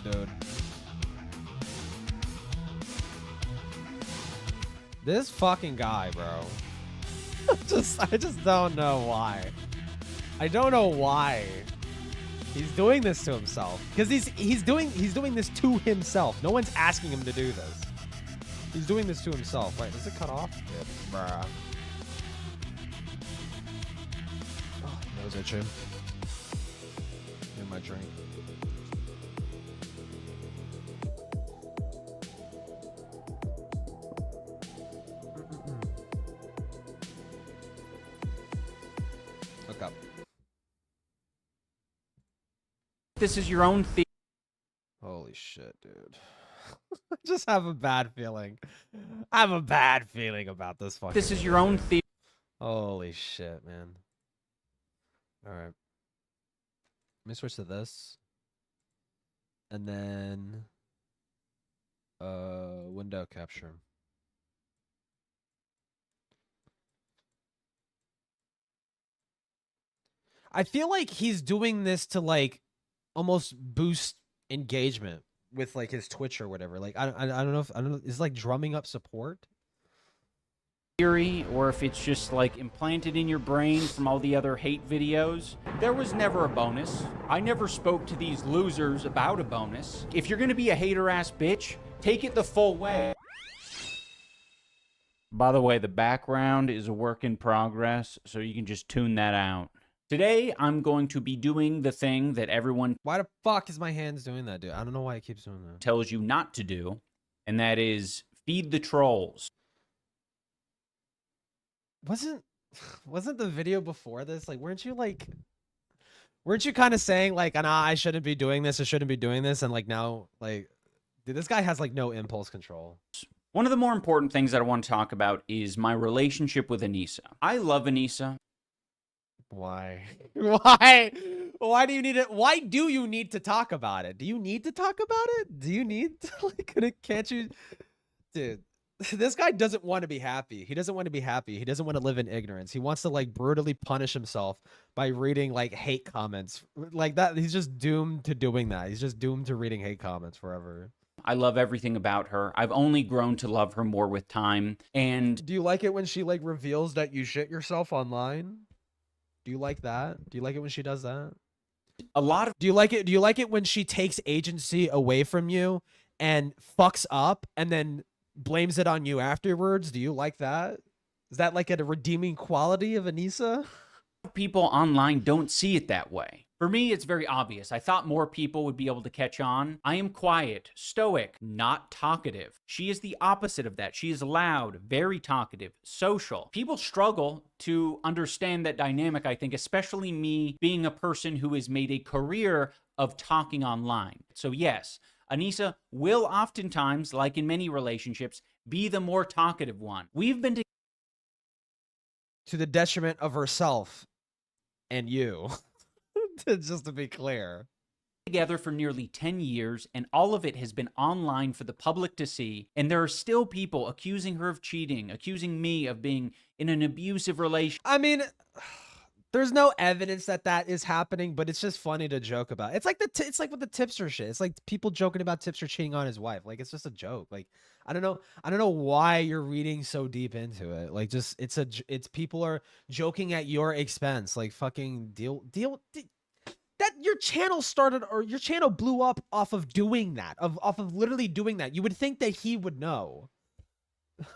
Dude. This fucking guy, bro. I just don't know why. I don't know why he's doing this to himself. Because he's doing this to himself. No one's asking him to do this. He's doing this to himself. Wait, is it cut off? Yeah, bruh. Oh, that was itching. Get my drink. Look up. This is your own theory. Holy shit, dude. I just have a bad feeling. I have a bad feeling about this fucking This is your own theory. Holy shit, man. All right. Let me switch to this. And then window capture. I feel like he's doing this to like almost boost engagement with like his Twitch or whatever. Like I don't know. It's like drumming up support. Or if it's just like implanted in your brain from all the other hate videos. There was never a bonus. I never spoke to these losers about a bonus. If you're gonna be a hater ass bitch, take it the full way. By the way, the background is a work in progress, so you can just tune that out. Today, I'm going to be doing the thing that everyone Why the fuck is my hands doing that, dude? I don't know why it keeps doing that. tells you not to do, and that is feed the trolls. Wasn't the video before this like weren't you kind of saying like nah, I shouldn't be doing this, and like now like dude, this guy has like no impulse control. One of the more important things that I want to talk about is my relationship with Anissa. I love Anissa. Why? Why do you need it? Why do you need to talk about it? Do you need to talk about it? Do you need to like can't you dude? This guy doesn't want to be happy. He doesn't want to be happy. He doesn't want to live in ignorance. He wants to like brutally punish himself by reading like hate comments like that. He's just doomed to doing that. He's just doomed to reading hate comments forever. I love everything about her. I've only grown to love her more with time. And do you like it when she like reveals that you shit yourself online? Do you like that? Do you like it when she does that? a lot of Do you like it? Do you like it when she takes agency away from you and fucks up and then blames it on you afterwards? Do you like that? Is that like a redeeming quality of Anissa? people online don't see it that way. For me, it's very obvious. I thought more people would be able to catch on. I am quiet, stoic, not talkative. She is the opposite of that. She is loud, very talkative, social. People struggle to understand that dynamic, I think, especially me being a person who has made a career of talking online. So yes, Anissa will oftentimes, like in many relationships, be the more talkative one. We've been to the detriment of herself and you. Just to be clear. Together for nearly 10 years, and all of it has been online for the public to see, and there are still people accusing her of cheating, accusing me of being in an abusive relationship. I mean, there's no evidence that that is happening, but it's just funny to joke about. It's like it's like with the tipster shit. It's like people joking about tipster cheating on his wife. Like, it's just a joke. Like, I don't know why you're reading so deep into it. Like, just it's people are joking at your expense. Like, fucking deal that your channel started, or your channel blew up off of doing that, off of literally doing that. You would think that he would know.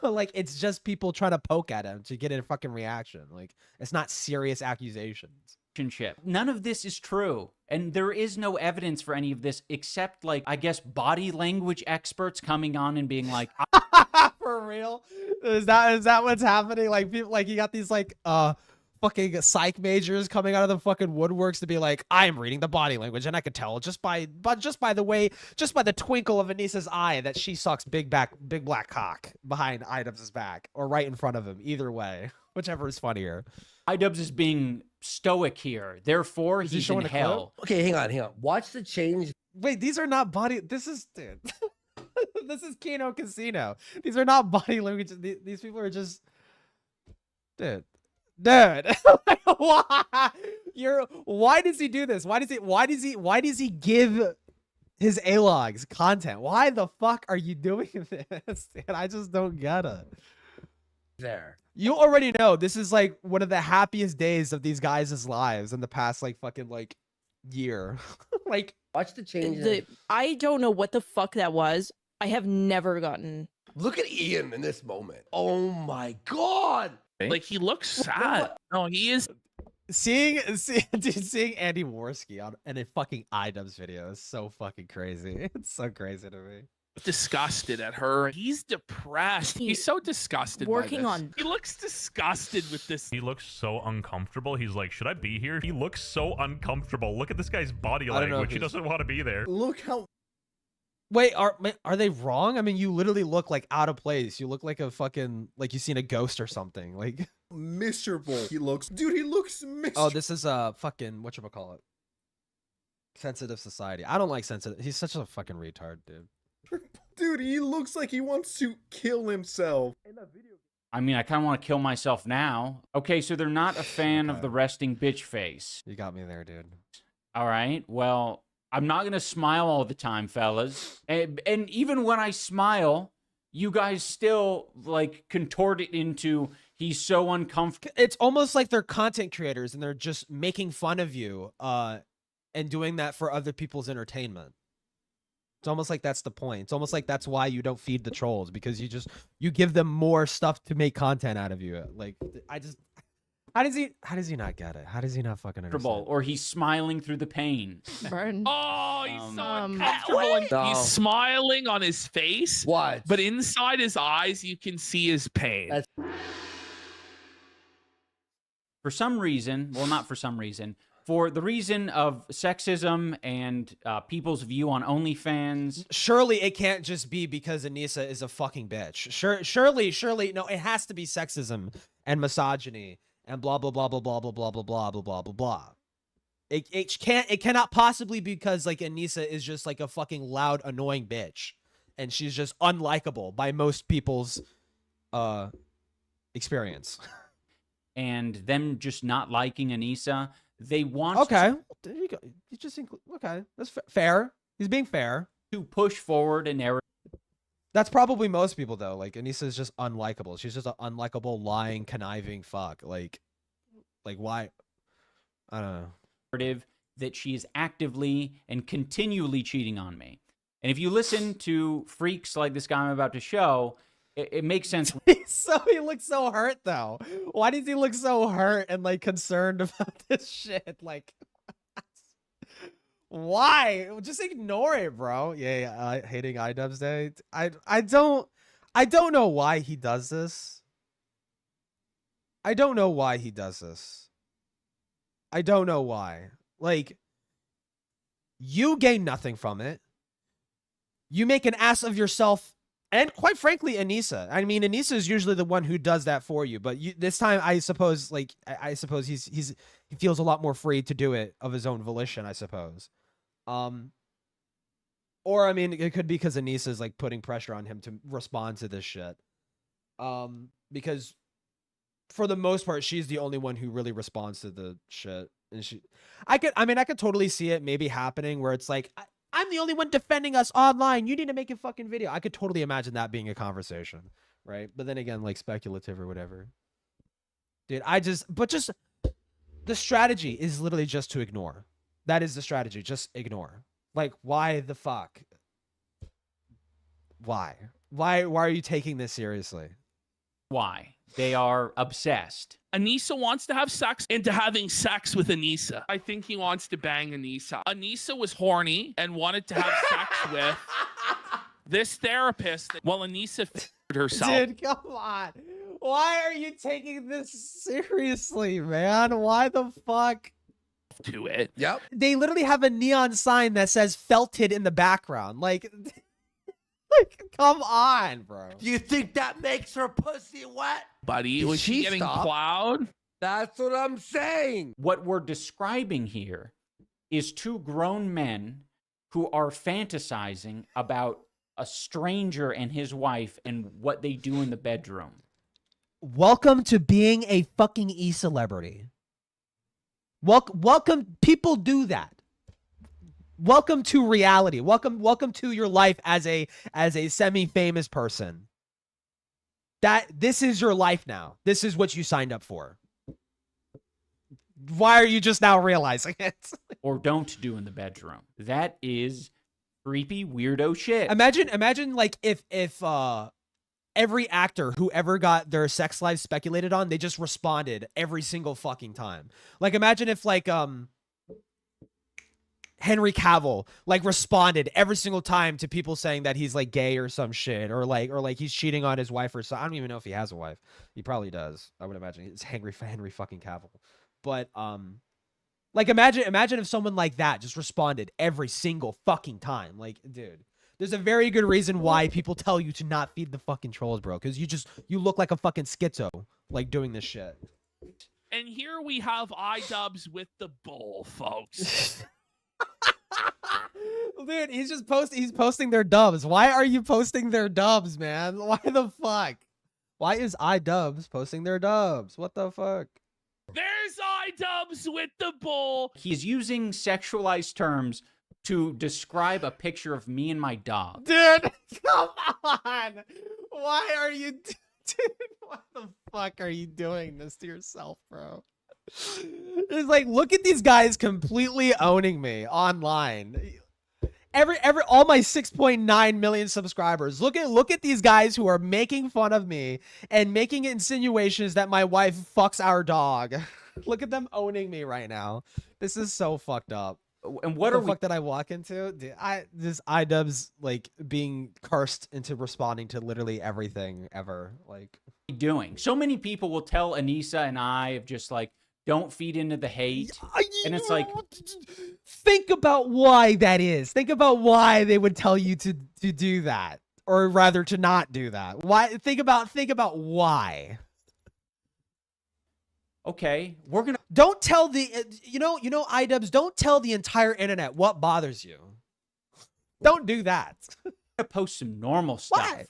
Like, it's just people trying to poke at him to get a fucking reaction. Like, it's not serious accusations. None of this is true, and there is no evidence for any of this except, like, I guess body language experts coming on and being like, for real? Is that what's happening? Like, people, like, you got these like fucking psych majors coming out of the fucking woodworks to be like, I'm reading the body language, and I could tell just by the twinkle of Anissa's eye that she sucks big black cock behind Idubbbz's back or right in front of him. Either way, whichever is funnier. Idubbbz is being stoic here, therefore he's in hell. Okay, hang on. Watch the change. Wait, these are not body. This is, dude. This is Kino Casino. These are not body language. These people are just, dude. Why? Why does he do this? Why does he give his A-logs content? Why the fuck are you doing this? And I just don't get it. There. You already know this is like one of the happiest days of these guys' lives in the past like fucking like year. Like Watch the change. I don't know what the fuck that was. I have never gotten. Look at Ian in this moment. Oh my god. Like, he looks sad. No, he is. seeing Andy Worski in a fucking Idubbbz video is so fucking crazy. It's so crazy to me. Disgusted at her. He's depressed. He's so disgusted. Working by this. on. He looks disgusted with this. He looks so uncomfortable. He's like, should I be here? He looks so uncomfortable. Look at this guy's body language. He doesn't want to be there. Look how. Wait, are they wrong? I mean, you literally look like out of place. You look like a fucking like you've seen a ghost or something. Like miserable he looks. Dude, he looks miserable. oh, this is a fucking whatchamacallit. Sensitive society. I don't like sensitive. He's such a fucking retard, dude. Dude, he looks like he wants to kill himself. I mean, I kind of want to kill myself now. Okay, so they're not a fan of Okay. the resting bitch face. You got me there, dude. All right, well, I'm not going to smile all the time, fellas. And even when I smile, you guys still, like, contort it into he's so uncomfortable. It's almost like they're content creators and they're just making fun of you and doing that for other people's entertainment. It's almost like that's the point. It's almost like that's why you don't feed the trolls, because you give them more stuff to make content out of you. Like how does he not get it? How does he not fucking understand? Or he's smiling through the pain. Burn. Oh, he's so Um, uncomfortable. And No. he's smiling on his face. What? But inside his eyes, you can see his pain. That's- For some reason, well, not for some reason, for the reason of sexism and people's view on OnlyFans. Surely it can't just be because Anissa is a fucking bitch. Surely, no, it has to be sexism and misogyny and blah blah blah blah blah blah blah blah blah blah blah blah blah. It cannot possibly be because like Anissa is just like a fucking loud, annoying bitch, and she's just unlikable by most people's experience. And them just not liking Anissa. They want Okay, there you go. You just okay. That's fair. He's being fair. to push forward a narrative That's probably most people though. Like Anissa is just unlikable. She's just an unlikable, lying, conniving fuck. Like why? I don't know. that she is actively and continually cheating on me. And if you listen to freaks like this guy I'm about to show, it makes sense. He looks so hurt though. Why does he look so hurt and like concerned about this shit? Like, why? Just ignore it, bro. Yeah. Hating Idubbbz Day. I don't know why he does this. I don't know why he does this. I don't know why. Like, you gain nothing from it. You make an ass of yourself. And quite frankly, Anissa. I mean, Anissa is usually the one who does that for you. But this time, I suppose, like, I suppose he feels a lot more free to do it of his own volition, I suppose. Or, I mean, it could be because Anissa is, like, putting pressure on him to respond to this shit. Because for the most part, she's the only one who really responds to the shit. And I could totally see it maybe happening where it's like, I'm the only one defending us online. You need to make a fucking video. I could totally imagine that being a conversation, right? But then again, like speculative or whatever. Dude, just the strategy is literally just to ignore. That is the strategy. Just ignore. Like, why the fuck? Why? Why are you taking this seriously? Why? They are obsessed. Anissa wants to have sex into having sex with Anissa. I think he wants to bang Anissa. Anissa was horny and wanted to have sex with this therapist while Anissa figured herself. Dude, come on. Why are you taking this seriously, man? Why the fuck? To it. Yep. They literally have a neon sign that says felted in the background. Like, come on, bro. Do you think that makes her pussy wet? Buddy, Did was she she getting stop? plowed? That's what I'm saying. What we're describing here is two grown men who are fantasizing about a stranger and his wife and what they do in the bedroom. Welcome to being a fucking e-celebrity. Welcome. People do that. Welcome to reality. Welcome to your life as a semi-famous person. This is your life now. This is what you signed up for. Why are you just now realizing it? Or don't do in the bedroom. That is creepy, weirdo shit. Imagine like if every actor who ever got their sex lives speculated on, they just responded every single fucking time. Like imagine if like Henry Cavill like responded every single time to people saying that he's like gay or some shit, or like he's cheating on his wife or something. I don't even know if he has a wife. He probably does. I would imagine it's Henry fucking Cavill. But like imagine if someone like that just responded every single fucking time. Like, dude, there's a very good reason why people tell you to not feed the fucking trolls, bro. Because you look like a fucking schizo like doing this shit. And here we have Idubbbz with the bull, folks. Dude, he's posting their dubs. Why are you posting their dubs, man? Why the fuck? Why is Idubbbz posting their dubs? What the fuck? There's Idubbbz with the bull. He's using sexualized terms to describe a picture of me and my dog. Dude, come on. Why are you... Dude, what the fuck are you doing this to yourself, bro? It's like, look at these guys completely owning me online. All my 6.9 million subscribers. Look at these guys who are making fun of me and making insinuations that my wife fucks our dog. Look at them owning me right now. This is so fucked up. And What the fuck did I walk into? Dude, this Idubbbz like being cursed into responding to literally everything ever. Like, doing? So many people will tell Anissa and I of just like, don't feed into the hate. And it's like, think about why that is. Think about why they would tell you to do that, or rather to not do that. Why? Think about why. Okay, we're gonna don't tell the Idubbbz. Don't tell the entire internet what bothers you. Don't do that. post some normal stuff.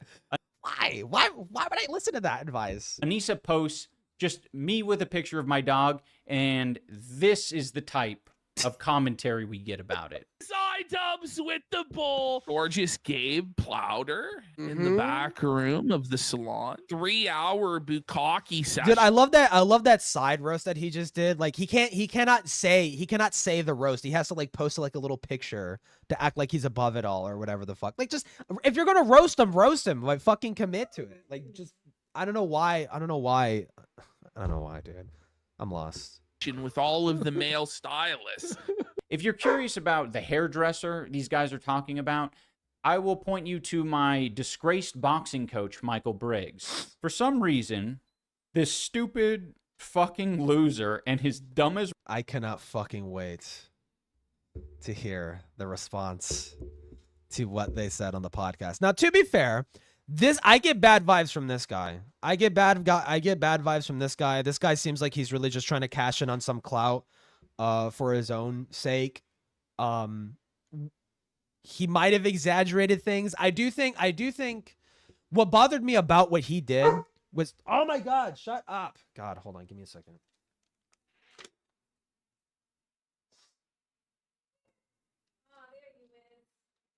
Why would I listen to that advice? Anissa posts just me with a picture of my dog, and this is the type of commentary we get about it. Idubbbz with the bull. Gorgeous Gabe Plowder in the back room of the salon. 3-hour bukkake session. Dude, I love that side roast that he just did. Like he cannot say the roast. He has to like post like a little picture to act like he's above it all or whatever the fuck. Like, just if you're gonna roast him. Like, fucking commit to it. Like, just I don't know why, dude. I'm lost. With all of the male stylists. If you're curious about the hairdresser these guys are talking about, I will point you to my disgraced boxing coach, Michael Briggs. For some reason, this stupid fucking loser and his dumbest... I cannot fucking wait to hear the response to what they said on the podcast. Now, to be fair, I get bad vibes from this guy. I get bad vibes from this guy. This guy seems like he's really just trying to cash in on some clout for his own sake. He might have exaggerated things. I do think what bothered me about what he did was, oh my God, shut up. God, hold on, give me a second.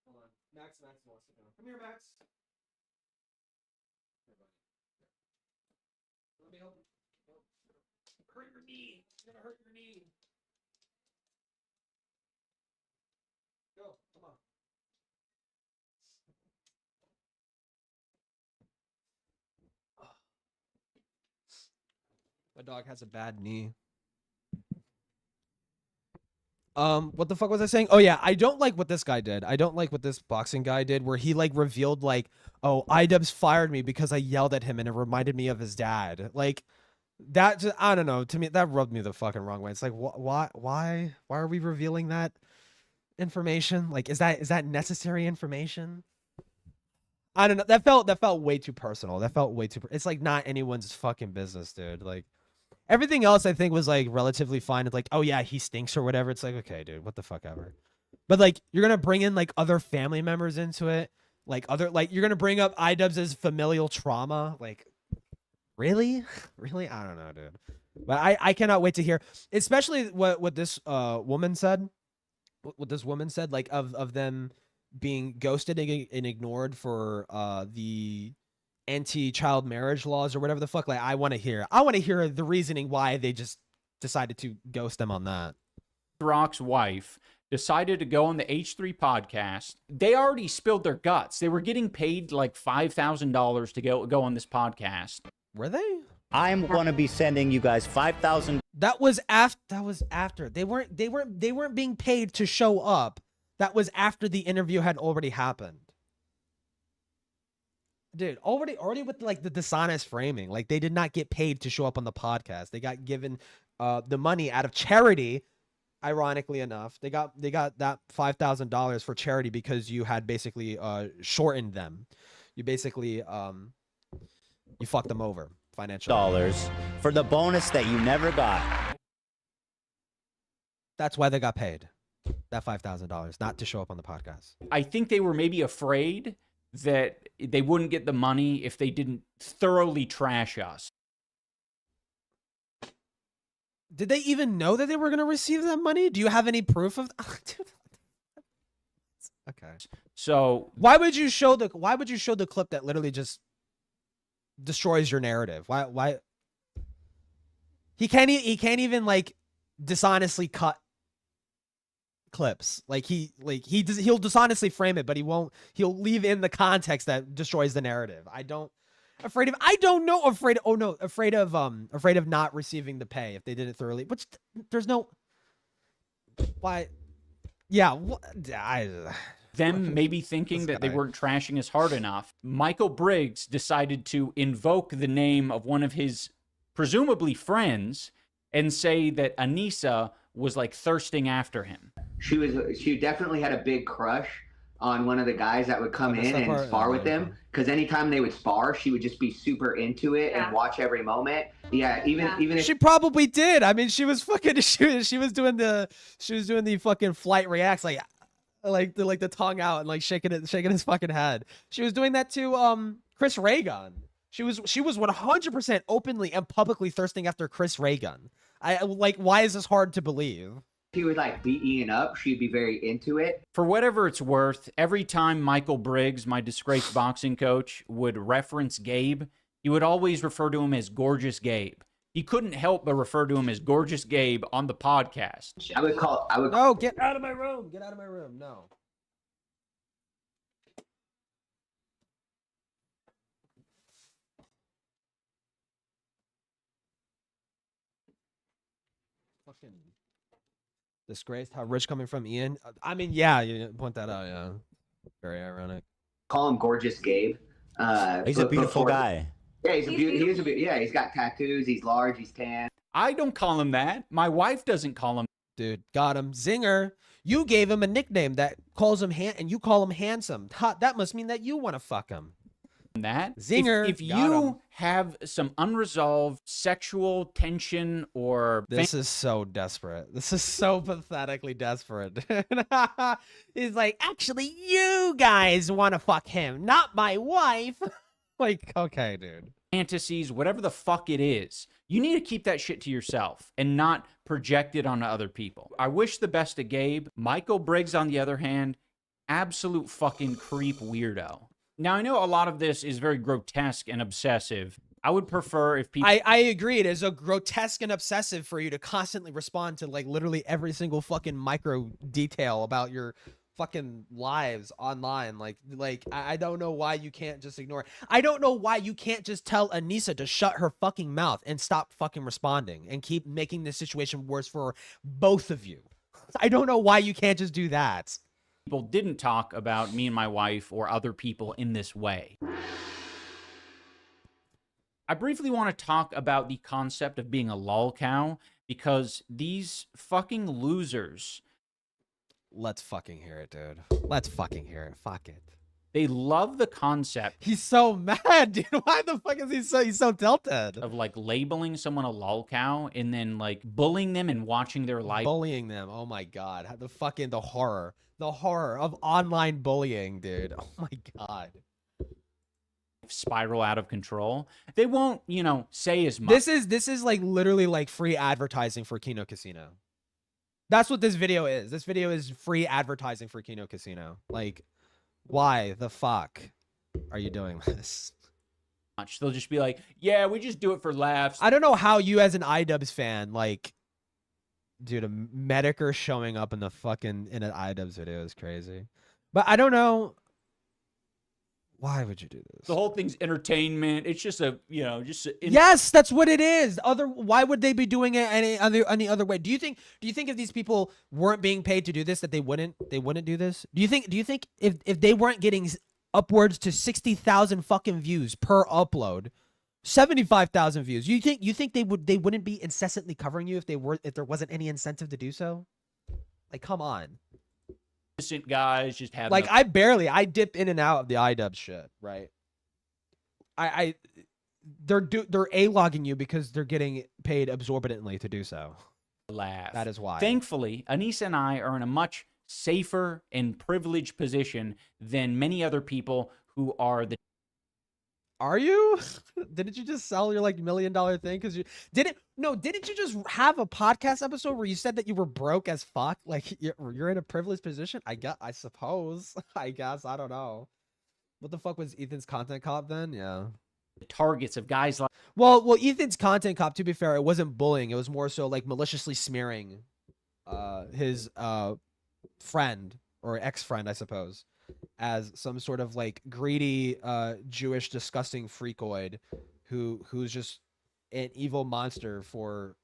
Hold on. Max wants to go. Come here, Max. Let me help you. Hurt your knee. You're gonna hurt your knee. Go, come on. My dog has a bad knee. What the fuck was I saying? Oh yeah, I don't like what this guy did. I don't like what this boxing guy did, where he like revealed like, oh, Idubbbz fired me because I yelled at him and it reminded me of his dad. Like, that just, I don't know, to me that rubbed me the fucking wrong way. It's like, why are we revealing that information? Like, is that necessary information? I don't know. That felt way too personal. That felt way too, it's like not anyone's fucking business, dude. Like, everything else I think was like relatively fine. It's like, oh yeah, he stinks or whatever. It's like, okay, dude, what the fuck ever. But like, you're gonna bring in like other family members into it, like you're gonna bring up Idubbbz's familial trauma. Like, really? I don't know, dude. But I cannot wait to hear, especially what this woman said. What this woman said, like of them being ghosted and ignored for the anti-child marriage laws or whatever the fuck. Like I want to hear the reasoning why they just decided to ghost them on that. Rock's wife decided to go on the H3 podcast. They already spilled their guts. They were getting paid like $5,000 to go on this podcast. Were they? I'm gonna be sending you guys 5,000. That was after. They weren't being paid to show up. That was after the interview had already happened. Dude, already with like the dishonest framing. Like they did not get paid to show up on the podcast. They got given the money out of charity. Ironically enough, they got that $5,000 for charity because you had basically shortened them. You basically you fucked them over financially. Dollars for the bonus that you never got. That's why they got paid. That $5,000, not to show up on the podcast. I think they were maybe afraid that they wouldn't get the money if they didn't thoroughly trash us. Did they even know that they were going to receive that money? Do you have any proof of Okay. So why would you show the clip that literally just destroys your narrative? Why he can't even like dishonestly cut clips. Like he'll dishonestly frame it, but he'll leave in the context that destroys the narrative. Afraid of not receiving the pay if they did it thoroughly. Which there's no why. Yeah, them maybe thinking that they weren't trashing us hard enough. Michael Briggs decided to invoke the name of one of his presumably friends and say that Anissa was like thirsting after him. She definitely had a big crush on one of the guys that would come in and spar with them, because anytime they would spar, she would just be super into it and watch every moment. Yeah, even if she probably did. I mean, she was fucking she was doing the fucking flight reacts like the tongue out and like shaking his fucking head. She was doing that to Chris Ray Gun. She was 100% openly and publicly thirsting after Chris Ray Gun. Why is this hard to believe? he would like beat Ian up, she'd be very into it. For whatever it's worth, every time Michael Briggs, my disgraced boxing coach, would reference Gabe, he would always refer to him as Gorgeous Gabe. He couldn't help but refer to him as Gorgeous Gabe on the podcast. No, get out of my room. Get out of my room. No. Fucking disgraced. How rich coming from Ian? I mean, yeah, you point that out. Yeah, very ironic. Call him Gorgeous Gabe. He's a beautiful guy. Yeah, he's got tattoos. He's large. He's tan. I don't call him that. My wife doesn't call him. Dude, got him. Zinger. You gave him a nickname that calls him and you call him handsome. That must mean that you want to fuck him. That Zinger. If you have some unresolved sexual tension or this is so desperate. This is so pathetically desperate. He's like, actually, you guys want to fuck him, not my wife. Like, okay, dude. Fantasies, whatever the fuck it is, you need to keep that shit to yourself and not project it onto other people. I wish the best to Gabe. Michael Briggs, on the other hand, absolute fucking creep weirdo. Now, I know a lot of this is very grotesque and obsessive. I would prefer if people... I agree. It is a grotesque and obsessive for you to constantly respond to, like, literally every single fucking micro detail about your fucking lives online. Like I don't know why you can't just ignore it. I don't know why you can't just tell Anissa to shut her fucking mouth and stop fucking responding and keep making this situation worse for both of you. I don't know why you can't just do that. People didn't talk about me and my wife or other people in this way. I briefly want to talk about the concept of being a lol cow because these fucking losers... Let's fucking hear it, dude. Let's fucking hear it. Fuck it. They love the concept. He's so mad, dude. Why the fuck is he's so tilted? Of like labeling someone a lol cow and then like bullying them and watching their life. Bullying them. Oh my God. The horror. The horror of online bullying, dude. Oh my God. spiral out of control, they won't, you know, say as much. This is like literally like free advertising for Kino Casino. That's what this video is. This video is free advertising for Kino Casino. Like, why the fuck are you doing this? They'll just be like, yeah, we just do it for laughs. I don't know how you as an Idubbbz fan, like, dude, a Medicare showing up in the fucking in an Idubbbz video is crazy. But I don't know. Why would you do this? The whole thing's entertainment. It's just a, you know, yes, that's what it is. Why would they be doing it any other way? Do you think if these people weren't being paid to do this that they wouldn't do this? Do you think if they weren't getting upwards to 60,000 fucking views per upload, 75,000 views, you think they wouldn't be incessantly covering you if there wasn't any incentive to do so? Like, come on. Guys just have like I dip in and out of the Idubbbz shit, right? They're A-logging you because they're getting paid exorbitantly to do so. Laugh. That is why. Thankfully, Anissa and I are in a much safer and privileged position than many other people who are the. Are you? Didn't you just sell your like $1 million thing? Because you didn't you just have a podcast episode where you said that you were broke as fuck? Like you're in a privileged position? I suppose. I guess. I don't know. What the fuck was Ethan's content cop then? Yeah. Targets of guys like. Well, Ethan's content cop, to be fair, it wasn't bullying. It was more so like maliciously smearing his friend or ex-friend, I suppose, as some sort of like greedy Jewish disgusting freakoid who's just an evil monster for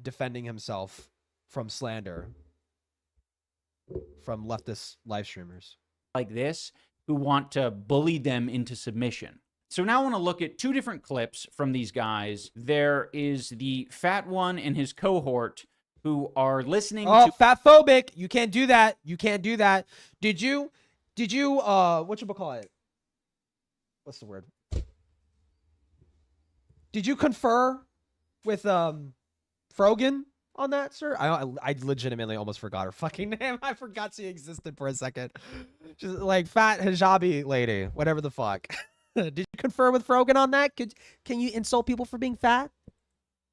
defending himself from slander from leftist live streamers like this who want to bully them into submission. So now I want to look at two different clips from these guys. There is the fat one and his cohort who are listening to fatphobic. You can't do that. You can't do that. Did you whatchamacallit? What's the word? Did you confer with Frogan on that, sir? I legitimately almost forgot her fucking name. I forgot she existed for a second. Just like fat hijabi lady, whatever the fuck. Did you confer with Frogan on that? Can you insult people for being fat?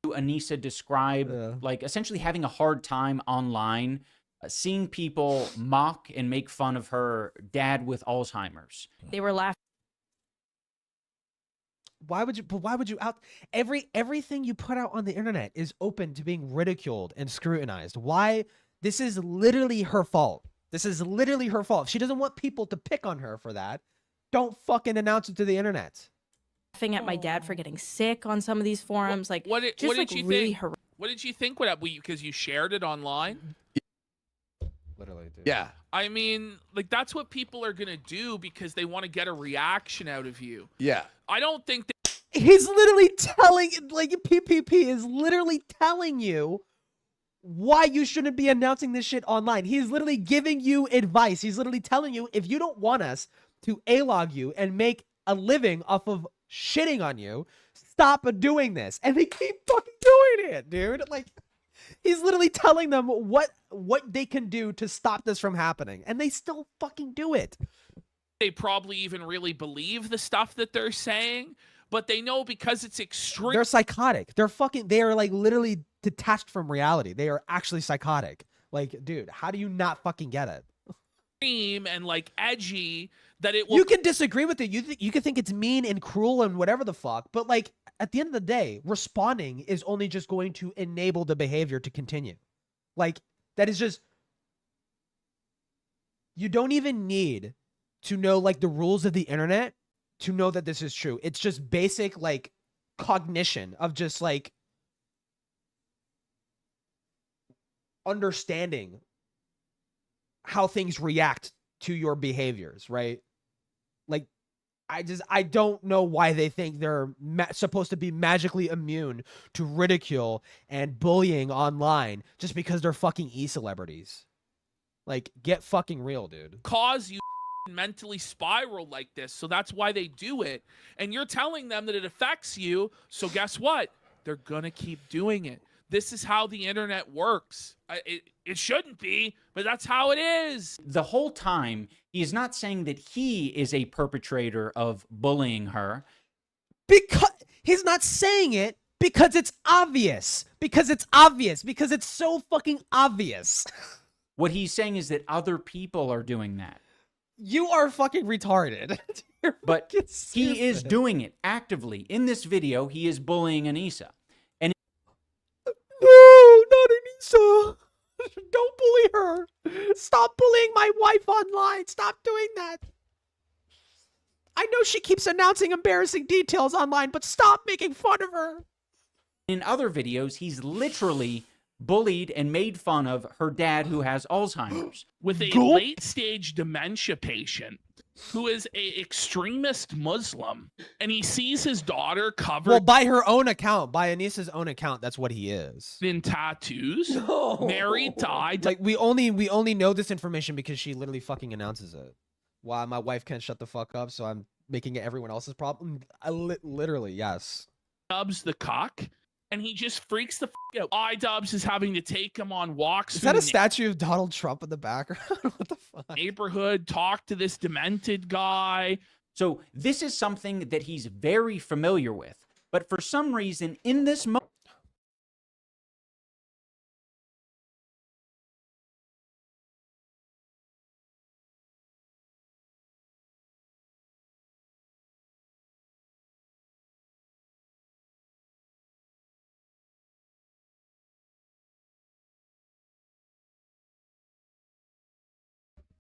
Anissa describe like essentially having a hard time online, seeing people mock and make fun of her dad with Alzheimer's. They were laughing. Why would you out everything you put out on the internet is open to being ridiculed and scrutinized? Why? This is literally her fault. This is literally her fault. If she doesn't want people to pick on her for that, don't fucking announce it to the internet. Laughing at my dad for getting sick on some of these forums. What did you think? What did you think? Because you shared it online? Literally, dude. Yeah. I mean, like, that's what people are gonna do because they want to get a reaction out of you. Yeah. I don't think that he's literally telling, like, PPP is literally telling you why you shouldn't be announcing this shit online. He's literally giving you advice. He's literally telling you, if you don't want us to A-log you and make a living off of shitting on you, stop doing this. And they keep fucking doing it, dude. Like, he's literally telling them what they can do to stop this from happening, and they still fucking do it. they probably even really believe the stuff that they're saying, but they know because it's extreme. They're psychotic. They are like literally detached from reality. They are actually psychotic. Like, dude, how do you not fucking get it? And like edgy that it will. You can disagree with it. You can think it's mean and cruel and whatever the fuck, but like at the end of the day, responding is only just going to enable the behavior to continue. Like, that is just, you don't even need to know like the rules of the internet to know that this is true. It's just basic like cognition of just like understanding how things react to your behaviors, right? Like, I don't know why they think they're supposed to be magically immune to ridicule and bullying online just because they're fucking e-celebrities. Like, get fucking real, dude. Cause you mentally spiral like this, so that's why they do it. And you're telling them that it affects you, so guess what? They're gonna keep doing it. This is how the internet works. It shouldn't be, but that's how it is. The whole time, he is not saying that he is a perpetrator of bullying her. Because he's not saying it because it's obvious. Because it's obvious. Because it's so fucking obvious. What he's saying is that other people are doing that. You are fucking retarded. But he is doing it actively. In this video, he is bullying Anissa. And no, not Anissa. Don't bully her. Stop bullying my wife online. Stop doing that. I know she keeps announcing embarrassing details online, but stop making fun of her. in other videos, he's literally bullied and made fun of her dad who has Alzheimer's. With a late-stage dementia patient who is a extremist Muslim, and he sees his daughter covered Well, by her own account, by Anissa's own account, that's what he is. in tattoos, married to Like we only know this information because she literally fucking announces it. Why my wife can't shut the fuck up, so I'm making it everyone else's problem. Literally, yes. Idubbbz the cock, and he just freaks the fuck out. Idubbbz is having to take him on walks. Is that a statue of Donald Trump in the background? What the fuck? Neighborhood, talk to this demented guy. So this is something that he's very familiar with. But for some reason, in this moment,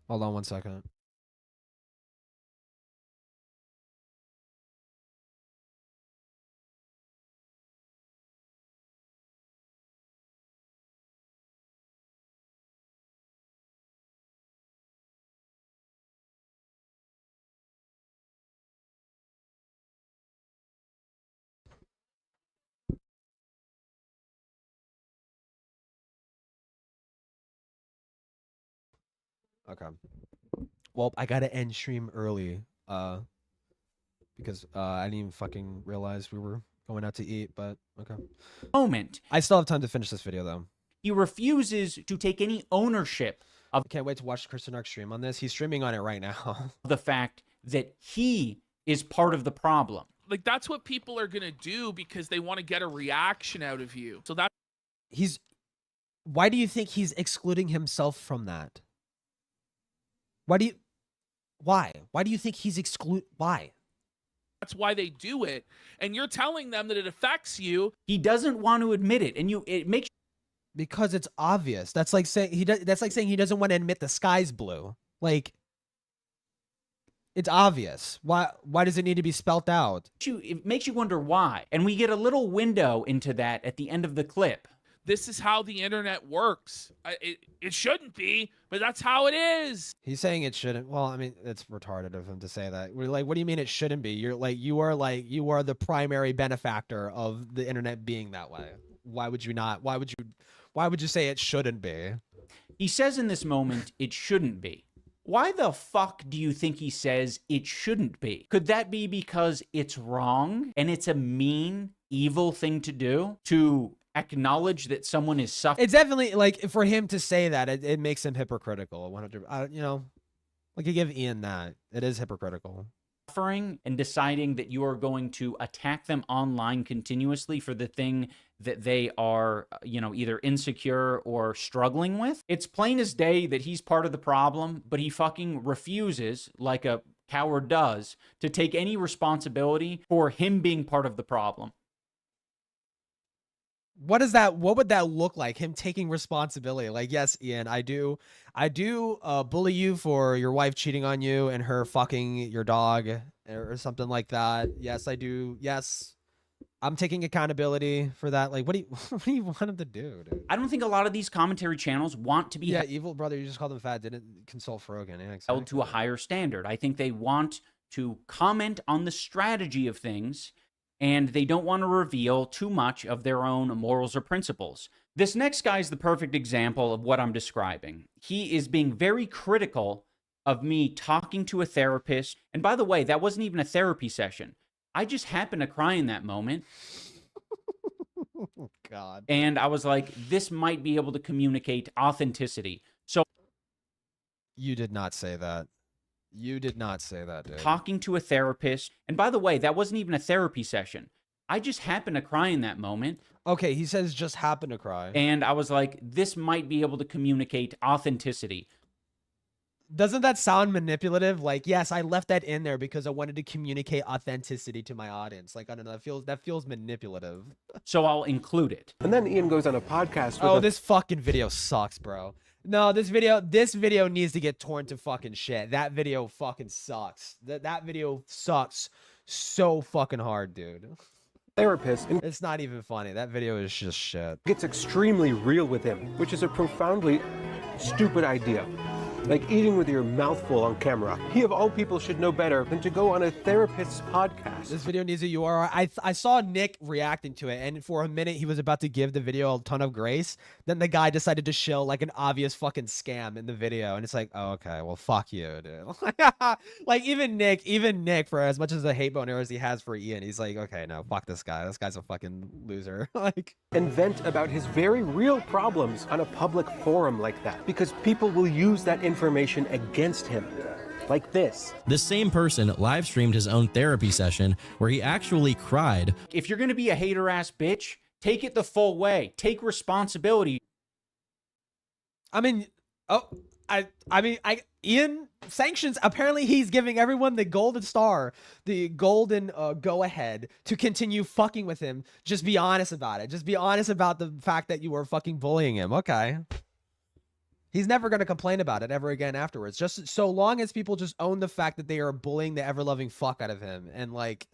Hold on one second. Okay. Well, I gotta end stream early, because I didn't even fucking realize we were going out to eat, but okay. I still have time to finish this video though. he refuses to take any ownership of I can't wait to watch Kristen Ark stream on this. He's streaming on it right now. the fact that he is part of the problem. Like, that's what people are gonna do because they want to get a reaction out of you. So that Why do you think he's excluding himself from that? Why do you think he's why? that's why they do it. And you're telling them that it affects you. He doesn't want to admit it, and it makes Because it's obvious. That's like saying that's like saying he doesn't want to admit the sky's blue. Like, it's obvious. Why does it need to be spelt out? it makes you wonder why. And we get a little window into that at the end of the clip. This is how the internet works. It shouldn't be, but that's how it is. He's saying it shouldn't. Well, I mean, it's retarded of him to say that. We're like, what do you mean it shouldn't be? You are the primary benefactor of the internet being that way. Why would you not? Why would you say it shouldn't be? He says in this moment, it shouldn't be. Why the fuck do you think he says it shouldn't be? Could that be because it's wrong and it's a mean, evil thing to do? To acknowledge that someone is suffering? It's definitely, like, for him to say that, it makes him hypocritical. 100. You know, like, I give Ian that. It is hypocritical. And deciding that you are going to attack them online continuously for the thing that they are, either insecure or struggling with. It's plain as day that he's part of the problem, but he fucking refuses, like a coward does, to take any responsibility for him being part of the problem. What would that look like? Him taking responsibility? Like, yes, Ian, I do bully you for your wife cheating on you and her fucking your dog or something like that. Yes, I do. Yes, I'm taking accountability for that. Like, what do you want him to do, dude? I don't think a lot of these commentary channels want to be evil brother. You just called him fat. Didn't consult for Rogan. Yeah, held to a higher standard. I think they want to comment on the strategy of things, and they don't want to reveal too much of their own morals or principles. This next guy is the perfect example of what I'm describing. He is being very critical of me talking to a therapist. And by the way, that wasn't even a therapy session. I just happened to cry in that moment. God. And I was like, this might be able to communicate authenticity. So you did not say that. You did not say that, dude. Talking to a therapist. And by the way, that wasn't even a therapy session. I just happened to cry in that moment. Okay, he says just happened to cry. And I was like, this might be able to communicate authenticity. Doesn't that sound manipulative? Like, yes, I left that in there because I wanted to communicate authenticity to my audience. Like, I don't know, that feels manipulative. So I'll include it. And then Ian goes on a podcast with this fucking video sucks, bro. No, this video needs to get torn to fucking shit. That video fucking sucks. That video sucks so fucking hard, dude. Therapist, and it's not even funny. That video is just shit. Gets extremely real with him, which is a profoundly stupid idea. Like eating with your mouth full on camera. He of all people should know better than to go on a therapist's podcast. This video needs a URL. I saw Nick reacting to it, and for a minute he was about to give the video a ton of grace. Then the guy decided to show like an obvious fucking scam in the video, and it's like, oh, okay, well, fuck you, dude. Like even Nick, for as much as a hate boner as he has for Ian, he's like, okay, no, fuck this guy. This guy's a fucking loser. Like, and vent about his very real problems on a public forum like that, because people will use that information against him. Like this. This same person live streamed his own therapy session where he actually cried. If you're gonna be a hater ass bitch, take it the full way. Take responsibility. I mean, Ian sanctions. Apparently, he's giving everyone the golden star, the golden go ahead to continue fucking with him. Just be honest about it. Just be honest about the fact that you were fucking bullying him. Okay. He's never going to complain about it ever again afterwards. Just so long as people just own the fact that they are bullying the ever-loving fuck out of him. And like...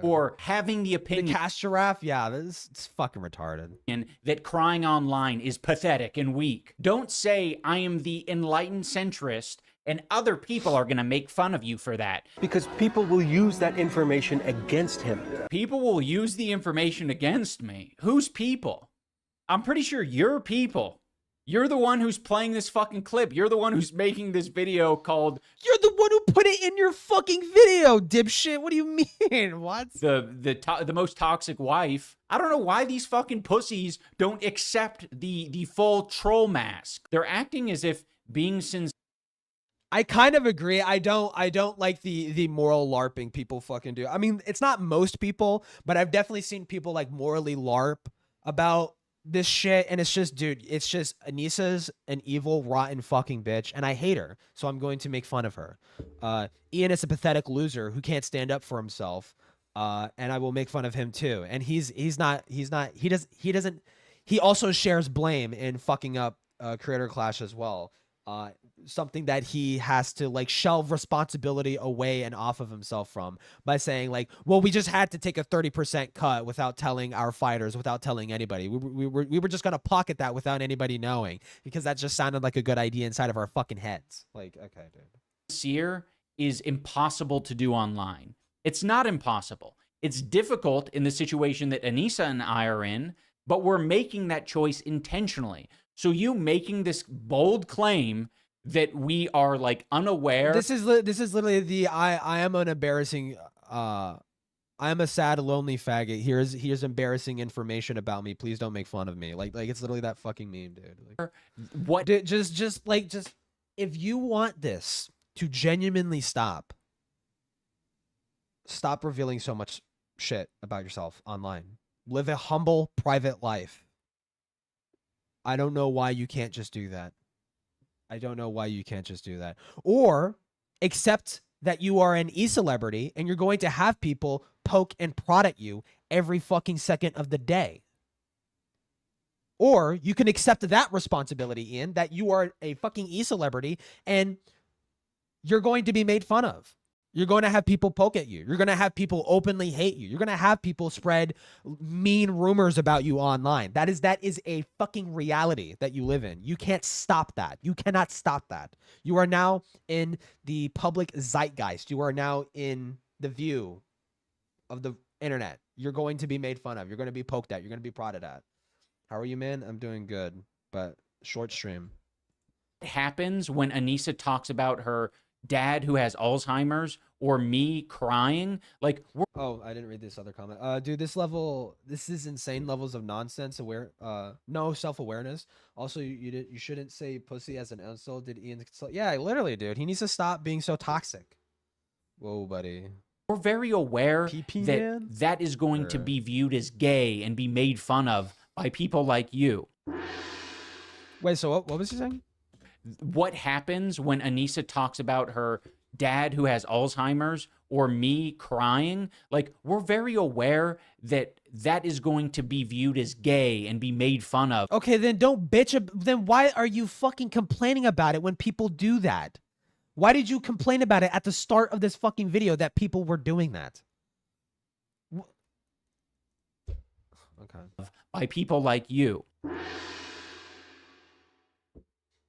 or having the opinion... The cast giraffe? Yeah, it's fucking retarded. And that crying online is pathetic and weak. Don't say I am the enlightened centrist and other people are going to make fun of you for that. Because people will use that information against him. People will use the information against me. Who's people? I'm pretty sure you're people. You're the one who's playing this fucking clip. You're the one who's making this video called... You're the one who put it in your fucking video, dipshit. What do you mean? What? The most toxic wife. I don't know why these fucking pussies don't accept the full troll mask. They're acting as if being sincere... I kind of agree. I don't like the moral LARPing people fucking do. I mean, it's not most people, but I've definitely seen people like morally LARP about this shit, and it's just, dude, it's just Anissa's an evil, rotten fucking bitch, and I hate her, so I'm going to make fun of her. Ian is a pathetic loser who can't stand up for himself, and I will make fun of him too. And he also shares blame in fucking up Creator Clash as well. Something that he has to like shelve responsibility away and off of himself from by saying like, well, we just had to take a 30% cut without telling our fighters, without telling anybody. We were just gonna pocket that without anybody knowing because that just sounded like a good idea inside of our fucking heads. Like, okay, dude. Sincere is impossible to do online. It's not impossible. It's difficult in the situation that Anissa and I are in, but we're making that choice intentionally. So you making this bold claim that we are like unaware. This is literally the I am an embarrassing I am a sad lonely faggot. Here's embarrassing information about me. Please don't make fun of me. Like it's literally that fucking meme, dude. Like, what? Just if you want this to genuinely stop revealing so much shit about yourself online. Live a humble private life. I don't know why you can't just do that. I don't know why you can't just do that. Or accept that you are an e-celebrity and you're going to have people poke and prod at you every fucking second of the day. Or you can accept that responsibility, Ian, that you are a fucking e-celebrity and you're going to be made fun of. You're going to have people poke at you. You're going to have people openly hate you. You're going to have people spread mean rumors about you online. That is a fucking reality that you live in. You can't stop that. You cannot stop that. You are now in the public zeitgeist. You are now in the view of the internet. You're going to be made fun of. You're going to be poked at. You're going to be prodded at. How are you, man? I'm doing good, but short stream. It happens when Anissa talks about her dad who has Alzheimer's or me crying, like we're Oh, I didn't read this other comment. Dude, this is insane levels of nonsense. No self-awareness. Also, you shouldn't say pussy as an insult. Did Ian? Yeah, literally, dude. He needs to stop being so toxic. Whoa, buddy. we're very aware PP that man? that is going to be viewed as gay and be made fun of by people like you. Wait, so what was he saying? What happens when Anissa talks about her dad who has Alzheimer's or me crying? Like, we're very aware that that is going to be viewed as gay and be made fun of. Okay, then don't bitch. Then why are you fucking complaining about it when people do that? Why did you complain about it at the start of this fucking video that people were doing that? Okay. By people like you.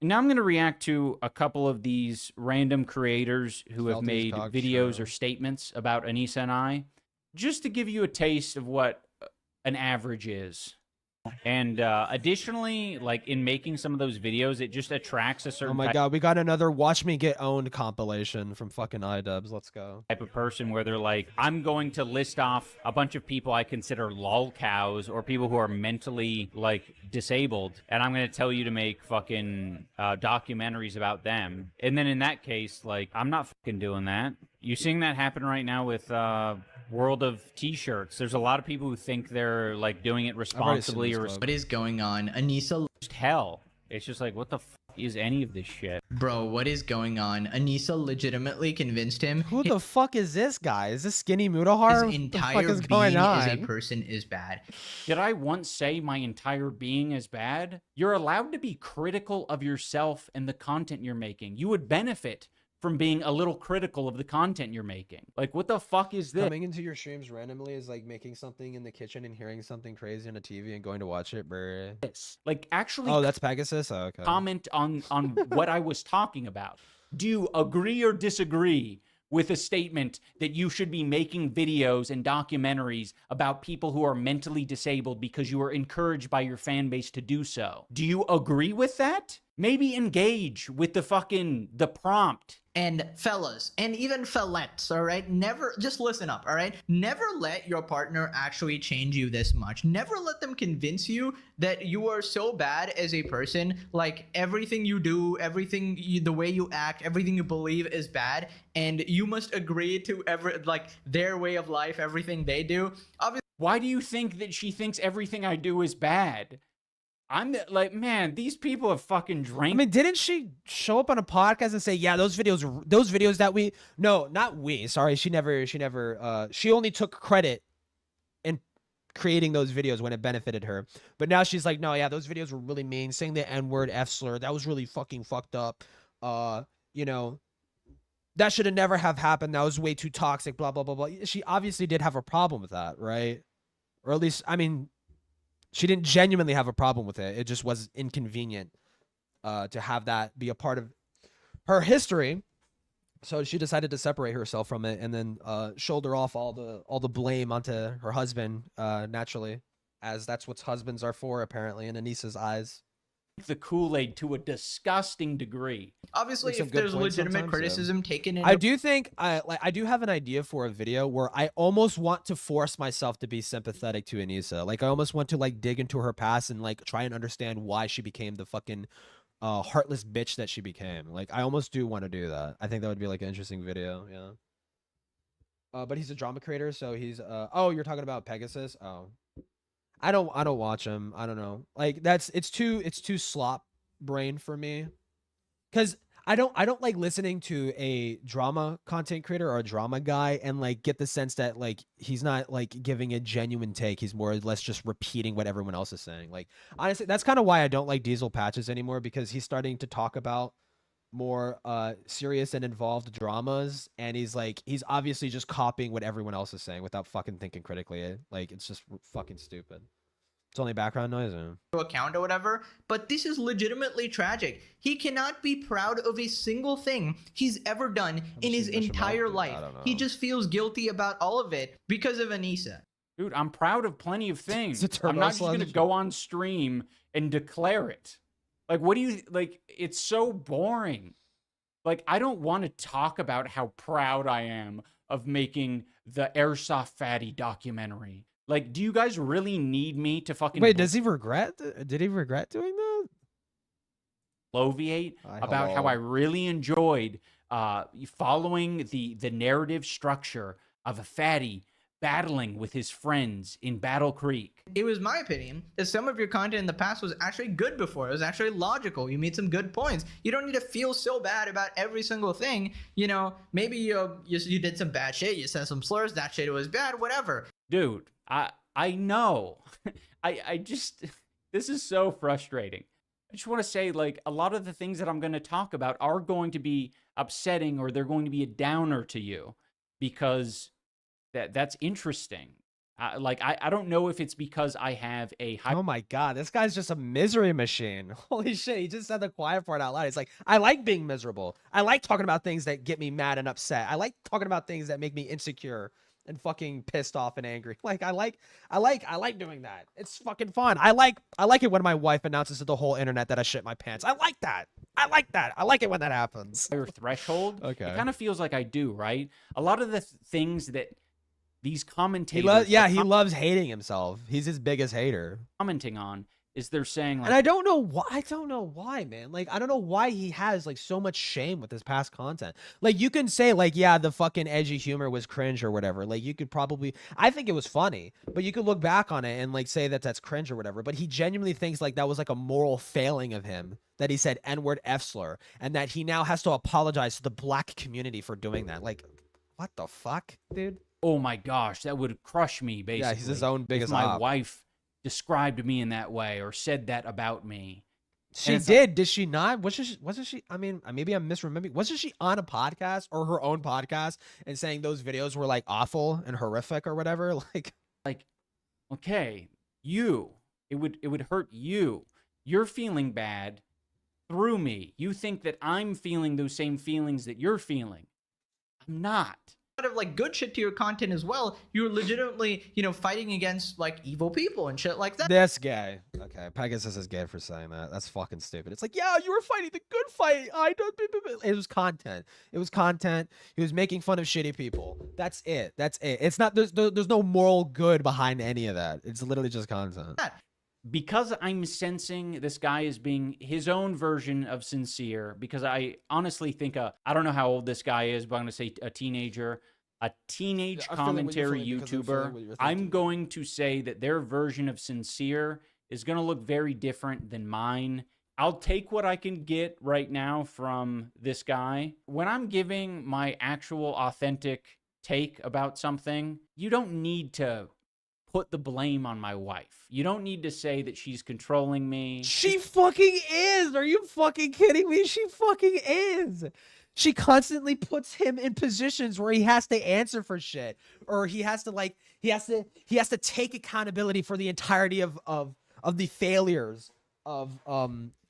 Now I'm going to react to a couple of these random creators who have made videos or statements about Anissa and I, just to give you a taste of what an average is. And additionally, like in making some of those videos, it just attracts a certain Oh my god, we got another Watch Me Get Owned compilation from fucking Idubbbz. Let's go. type of person where they're like, I'm going to list off a bunch of people I consider lol cows or people who are mentally like disabled, and I'm going to tell you to make fucking documentaries about them. And then in that case, like, I'm not fucking doing that. You seeing that happen right now with World of T-shirts? There's a lot of people who think they're like doing it responsibly or what is going on? Anissa, hell. It's just like, what the fuck is any of this shit? bro, what is going on? Anissa legitimately convinced him Who the fuck is this guy? Is this Skinny Mudahar? his entire is going being as a on? person is bad. Did I once say my entire being is bad? You're allowed to be critical of yourself and the content you're making. You would benefit from being a little critical of the content you're making. Like, what the fuck is this? Coming into your streams randomly is like making something in the kitchen and hearing something crazy on a TV and going to watch it, bruh. Like, actually, Oh, that's Pegasus? Oh, okay. comment on what I was talking about. Do you agree or disagree with a statement that you should be making videos and documentaries about people who are mentally disabled because you are encouraged by your fan base to do so? Do you agree with that? Maybe engage with the prompt. And fellas, and even fellettes, all right? Never, just listen up, all right? Never let your partner actually change you this much. Never let them convince you that you are so bad as a person, like everything you do, the way you act, everything you believe is bad, and you must agree to their way of life, everything they do. Obviously, why do you think that she thinks everything I do is bad? I'm like, man, these people have fucking drank. I mean, didn't she show up on a podcast and say, yeah, those videos that we, no, not we, sorry. She only took credit in creating those videos when it benefited her. But now she's like, no, yeah, those videos were really mean. Saying the N-word, F-slur, that was really fucking fucked up. You know, that should have never have happened. That was way too toxic, blah, blah, blah, blah. She obviously did have a problem with that, right? Or at least, I mean, she didn't genuinely have a problem with it. It just was inconvenient to have that be a part of her history. So she decided to separate herself from it and then shoulder off all the blame onto her husband, naturally, as that's what husbands are for, apparently, in Anissa's eyes. The Kool-Aid to a disgusting degree. obviously, if there's legitimate criticism taken into I do think I do have an idea for a video where I almost want to force myself to be sympathetic to Anissa. Like, I almost want to like dig into her past and like try and understand why she became the fucking heartless bitch that she became. Like, I almost do want to do that. I think that would be like an interesting video. Yeah. But he's a drama creator, so he's oh, you're talking about Pegasus? Oh. I don't watch him. I don't know. Like, it's too slop brain for me. Cuz I don't like listening to a drama content creator or a drama guy and like get the sense that like he's not like giving a genuine take. He's more or less just repeating what everyone else is saying. Like, honestly, that's kind of why I don't like Diesel Patches anymore, because he's starting to talk about more serious and involved dramas, and he's obviously just copying what everyone else is saying without fucking thinking critically. Like, it's just fucking stupid. It's only background noise. account or whatever, but this is legitimately tragic. He cannot be proud of a single thing he's ever done in his entire life. He just feels guilty about all of it because of Anissa. Dude, I'm proud of plenty of things. I'm not just going to go on stream and declare it. Like, what do you, like, it's so boring. Like, I don't want to talk about how proud I am of making the Airsoft Fatty documentary. Like, do you guys really need me to fucking Wait, does he regret? Did he regret doing that? bloviate about how I really enjoyed following the narrative structure of a fatty battling with his friends in Battle Creek? It was my opinion that some of your content in the past was actually good before. It was actually logical. You made some good points. You don't need to feel so bad about every single thing. You know, maybe you did some bad shit. You said some slurs. That shit was bad. Whatever. Dude, I know. I just, this is so frustrating. I just want to say, like, a lot of the things that I'm going to talk about are going to be upsetting, or they're going to be a downer to you, because that's interesting. Like, I don't know if it's because I have a high... Oh my God, this guy's just a misery machine. Holy shit, he just said the quiet part out loud. He's like, I like being miserable. I like talking about things that get me mad and upset. I like talking about things that make me insecure and fucking pissed off and angry. Like, I like doing that. It's fucking fun. I like it when my wife announces to the whole internet that I shit my pants. I like that. I like it when that happens. Higher threshold. Okay. It kind of feels like I do, right? A lot of the things that these commentators... He loves hating himself. He's his biggest hater. Commenting on is they're saying, like... And I don't know why, man. Like, I don't know why he has, like, so much shame with his past content. Like, you can say, like, yeah, the fucking edgy humor was cringe or whatever. Like, you could probably... I think it was funny. But you could look back on it and, like, say that that's cringe or whatever. But he genuinely thinks, like, that was, like, a moral failing of him. That he said N-word F-slur. And that he now has to apologize to the black community for doing that. Like, what the fuck, dude? Oh my gosh, that would crush me, basically. Yeah, he's his own biggest if my op. wife described me in that way or said that about me. She did. Did she not? Wasn't she? I mean, maybe I'm misremembering. Wasn't she on a podcast or her own podcast and saying those videos were like awful and horrific or whatever? Like, okay, it would hurt you. You're feeling bad through me. You think that I'm feeling those same feelings that you're feeling. I'm not. Of like good shit to your content as well. You're legitimately, you know, fighting against like evil people and shit like that. This guy. Okay, Pegasus is gay for saying that. That's fucking stupid. It's like, yeah, you were fighting the good fight. It was content. It was content. He was making fun of shitty people. That's it. That's it. It's not. There's no moral good behind any of that. It's literally just content. Because I'm sensing this guy as being his own version of sincere, because I honestly think, I don't know how old this guy is, but I'm going to say a teenager, a teenage commentary YouTuber. I'm going to say that their version of sincere is going to look very different than mine. I'll take what I can get right now from this guy. When I'm giving my actual authentic take about something, you don't need to put the blame on my wife. You don't need to say that she's controlling me. She fucking is. Are you fucking kidding me? She fucking is. She constantly puts him in positions where he has to answer for shit, or he has to take accountability for the entirety of the failures of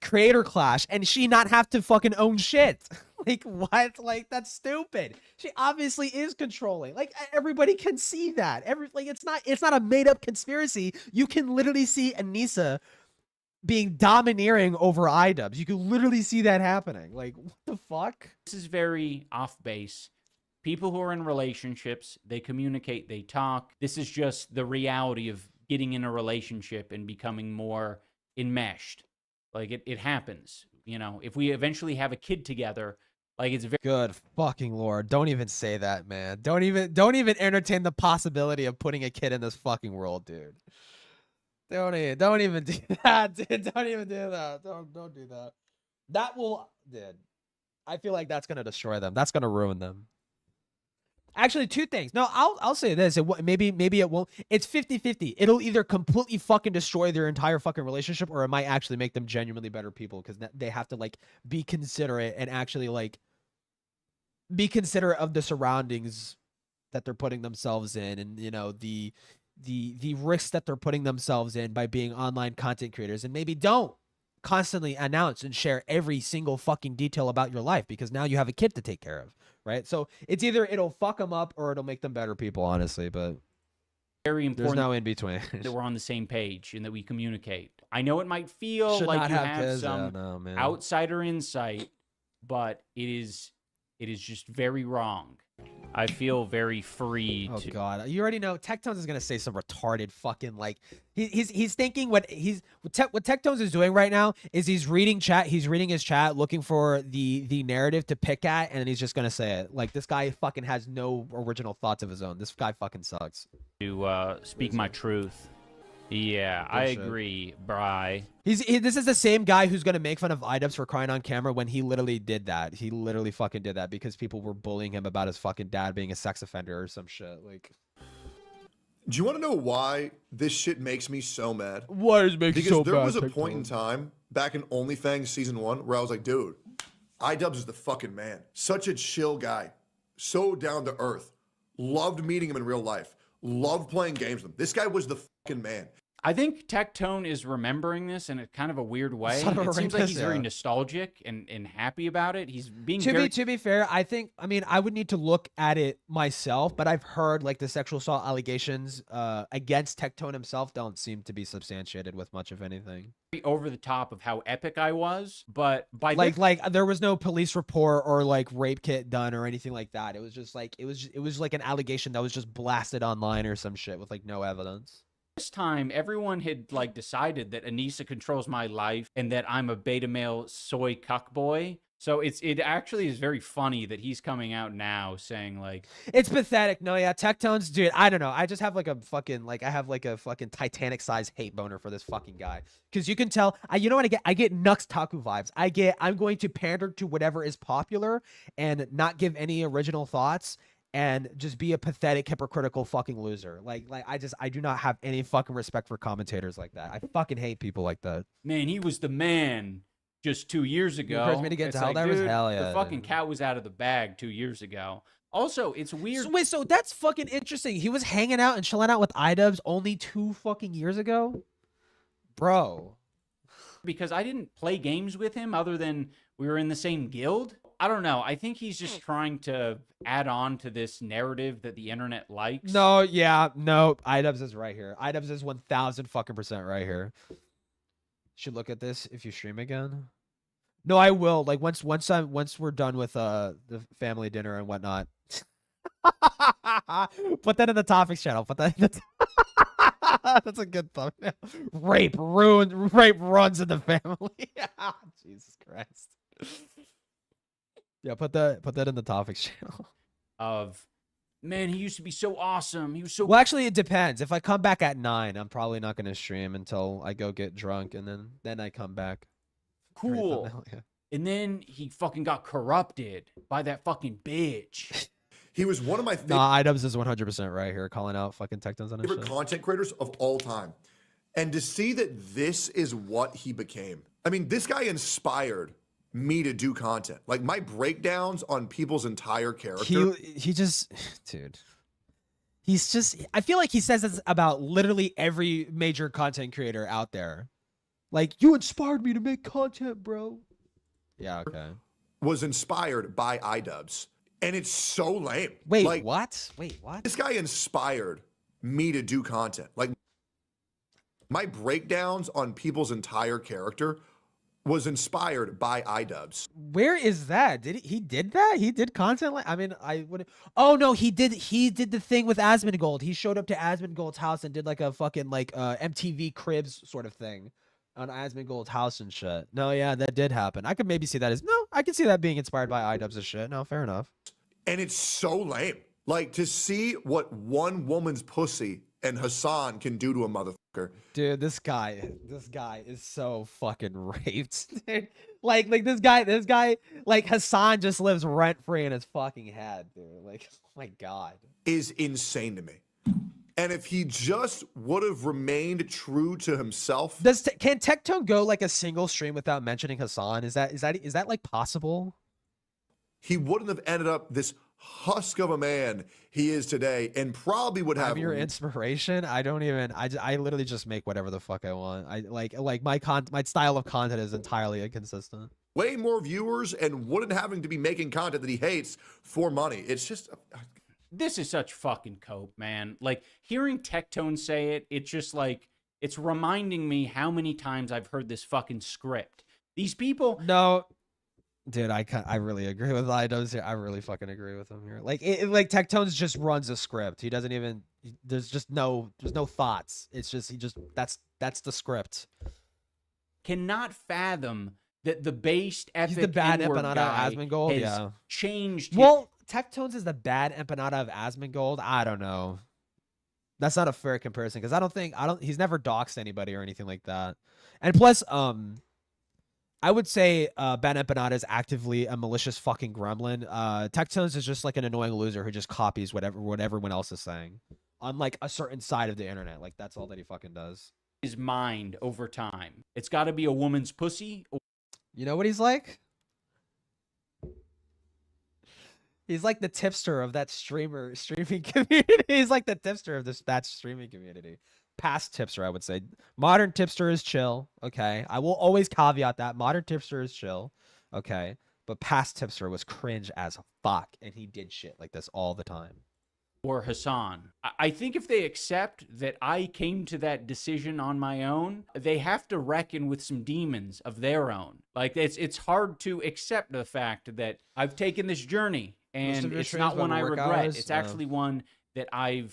Creator Clash, and she not have to fucking own shit. Like, what? Like, that's stupid. She obviously is controlling. Like, everybody can see that. It's not a made up conspiracy. You can literally see Anissa being domineering over Idubbbz. You can literally see that happening. Like, what the fuck? This is very off base. People who are in relationships, they communicate, they talk. This is just the reality of getting in a relationship and becoming more enmeshed. Like, it happens. You know, if we eventually have a kid together, like, it's very good fucking Lord. Don't even say that, man. Don't even entertain the possibility of putting a kid in this fucking world, dude. Don't even do that, dude. Don't even do that. Don't do that. That will, dude. I feel like that's gonna destroy them. That's gonna ruin them. Actually, two things. No, I'll say this. Maybe it won't. It's 50-50. It'll either completely fucking destroy their entire fucking relationship, or it might actually make them genuinely better people, because they have to like be considerate and actually like be considerate of the surroundings that they're putting themselves in, and you know the risks that they're putting themselves in by being online content creators, and maybe don't constantly announce and share every single fucking detail about your life, because now you have a kid to take care of, right? So it's either it'll fuck them up or it'll make them better people, honestly, but very important. There's no in between. That we're on the same page and that we communicate. I know it might feel like you have some outsider insight, but it is just very wrong. I feel very free. Oh God, you already know Tektones is gonna say some retarded fucking like he's thinking what Tektones is doing right now is he's reading his chat looking for the narrative to pick at, and then he's just gonna say it. Like, this guy fucking has no original thoughts of his own. This guy fucking sucks. To speak my truth. Yeah, I agree, Bri. This is the same guy who's gonna make fun of Idubbbz for crying on camera when he literally did that. He literally fucking did that because people were bullying him about his fucking dad being a sex offender or some shit. Like, do you want to know why this shit makes me so mad? Why does it make you so Because bad? there was a point in time back in OnlyFans season 1 where I was like, dude, Idubbbz is the fucking man. Such a chill guy, so down to earth. Loved meeting him in real life. Loved playing games with him. This guy was the fucking man. I think Tektone is remembering this in a kind of a weird way. Son of a It seems like rapist, he's very yeah. nostalgic and happy about it. He's being to be fair, I mean, I would need to look at it myself, but I've heard like the sexual assault allegations against Tektone himself don't seem to be substantiated with much of anything. over the top of how epic I was, but by like there was no police report or like rape kit done or anything like that. It was just like it was like an allegation that was just blasted online or some shit with like no evidence. this time, everyone had like decided that Anissa controls my life and that I'm a beta male soy cuck boy. So it actually is very funny that he's coming out now saying like it's pathetic. No, yeah, Tektones, dude. I don't know. I just have like a fucking Titanic size hate boner for this fucking guy because you can tell. You know what I get? I get Nux Taku vibes. I'm going to pander to whatever is popular and not give any original thoughts and just be a pathetic, hypocritical fucking loser. Like I do not have any fucking respect for commentators like that. I fucking hate people like that. Man, he was the man just 2 years ago. encouraged me to get It's to hell like, divers? dude, Hell yeah, the fucking dude. cat was out of the bag 2 years ago. Also, it's weird. So, wait, so that's fucking interesting. He was hanging out and chilling out with Idubbbz only 2 fucking years ago? Bro. Because I didn't play games with him other than we were in the same guild. I don't know. I think he's just trying to add on to this narrative that the internet likes. No, yeah, no. Idubbbz is right here. Idubbbz is 1000 fucking % right here. Should look at this if you stream again. No, I will. Like once we're done with the family dinner and whatnot. Put that in the topics channel. Put that in the that's a good thumbnail. Rape runs in the family. Jesus Christ. Yeah, put that in the topics channel. Of man, he used to be so awesome. He was so Well, actually, it depends. If I come back at 9, I'm probably not going to stream until I go get drunk, and then I come back. cool. Yeah. And then he fucking got corrupted by that fucking bitch. He was one of my Nah, Idubbbz is 100% right here, calling out fucking Tektones on his favorite shit. content creators of all time. And to see that this is what he became. I mean, this guy inspired me to do content. Like my breakdowns on people's entire character. He just, dude. He's just, I feel like he says this about literally every major content creator out there. Like, you inspired me to make content, bro. Yeah, okay. Was inspired by Idubbbz. And it's so lame. Wait, like, what? Wait, what? This guy inspired me to do content. Like my breakdowns on people's entire character was inspired by Idubbbz. Where is that? He did that? He did content like, I mean, I would. Oh no, he did the thing with Asmongold. He showed up to Asmongold's house and did like a fucking like MTV Cribs sort of thing on Asmongold's house and shit. No, yeah, that did happen. I could maybe see that as I could see that being inspired by Idubbbz and shit. No, fair enough. And it's so lame. Like to see what one woman's pussy and Hassan can do to a motherfucker. Dude, this guy is so fucking raped. Dude. Like this guy, like Hassan just lives rent free in his fucking head, dude. Like, oh my God. Is insane to me. And if he just would have remained true to himself. Can Tektone go like a single stream without mentioning Hassan? Is that like possible? He wouldn't have ended up this husk of a man he is today, and probably would have. I'm your inspiration. I don't even. I literally just make whatever the fuck I want. I like my style of content is entirely inconsistent. Way more viewers and wouldn't having to be making content that he hates for money. It's just. This is such fucking cope, man. Like hearing Tektone say it, it's just like it's reminding me how many times I've heard this fucking script. These people. No. Dude, I really agree with Idubbbz here. I really fucking agree with him here. Like like Tectones just runs a script. He doesn't even. There's no thoughts. It's just that's the script. Cannot fathom that the based epic He's the bad N-word empanada guy of Asmongold. has Yeah. changed. Well, Tectones is the bad empanada of Asmongold. I don't know. That's not a fair comparison because he's never doxed anybody or anything like that. And plus, I would say Bad Empanada is actively a malicious fucking gremlin. Tectones is just like an annoying loser who just copies what everyone else is saying on like a certain side of the internet. Like that's all that he fucking does. His mind over time. It's got to be a woman's pussy. You know what he's like? He's like the tipster of that streaming community. He's like the tipster of that streaming community. Past tipster, I would say. Modern tipster is chill. Okay. I will always caveat that. Modern tipster is chill. Okay. But past tipster was cringe as fuck. And he did shit like this all the time. Or Hassan. I think if they accept that I came to that decision on my own, they have to reckon with some demons of their own. Like it's hard to accept the fact that I've taken this journey and it's not one I regret. It's actually one that I've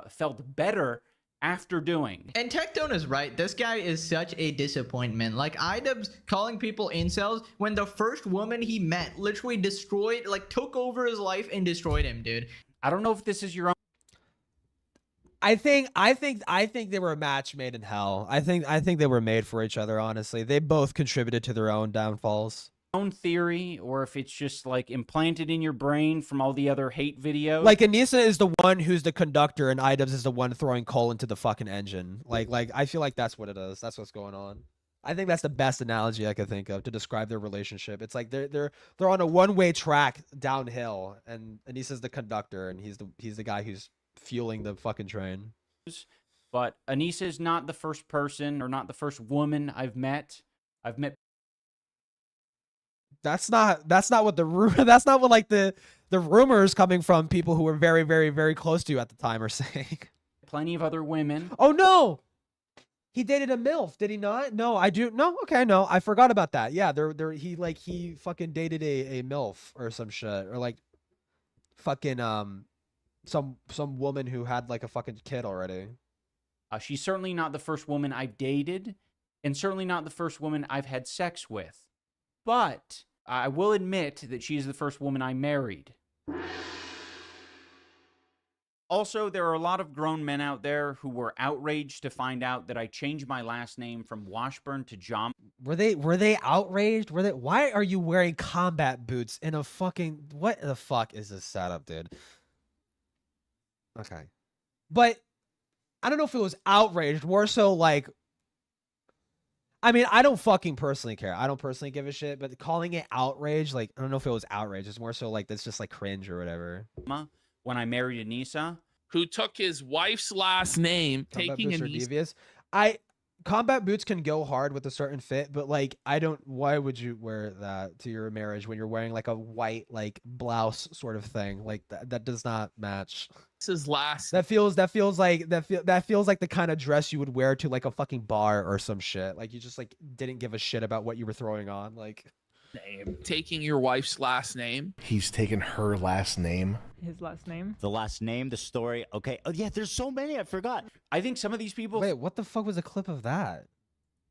felt better after doing. And Tectone is right. This guy is such a disappointment. Like Idubbbz calling people incels when the first woman he met literally destroyed, like took over his life and destroyed him, dude. I don't know if this is your own. I think they were a match made in hell. I think they were made for each other, honestly. They both contributed to their own downfalls. Own theory, or if it's just like implanted in your brain from all the other hate videos. Like Anissa is the one who's the conductor and Idubbbz is the one throwing coal into the fucking engine. Like I feel like that's what it is. That's what's going on. I think that's the best analogy I could think of to describe their relationship. It's like they're on a one-way track downhill and Anissa's the conductor and he's the guy who's fueling the fucking train. But Anissa is not the first person or not the first woman I've met. That's not what that's not what like the rumors coming from people who were very, very, very close to you at the time are saying. Plenty of other women. Oh no! He dated a MILF, did he not? No, I do. No, okay, no, I forgot about that. Yeah, he fucking dated a MILF or some shit, or like fucking some woman who had like a fucking kid already. She's certainly not the first woman I've dated, and certainly not the first woman I've had sex with. But I will admit that she is the first woman I married. Also, there are a lot of grown men out there who were outraged to find out that I changed my last name from Washburn to John. Were they outraged? Why are you wearing combat boots in a fucking... What the fuck is this setup, dude? Okay. But I don't know if it was outraged. More so like... I mean, I don't fucking personally care. I don't personally give a shit. But calling it outrage, like, I don't know if it was outrage. It's more so like, that's just like cringe or whatever. When I married Anissa, who took his wife's last name, taking Idubbbz. Combat boots can go hard with a certain fit, but like why would you wear that to your marriage when you're wearing like a white like blouse sort of thing? Like that does not match. This is last. That feels like the kind of dress you would wear to like a fucking bar or some shit. Like you just like didn't give a shit about what you were throwing on. Like name. Taking your wife's last name. He's taken her last name. His last name. The last name, the story. Okay. Oh yeah, there's so many. I forgot. I think some of these people. Wait, what the fuck was a clip of that?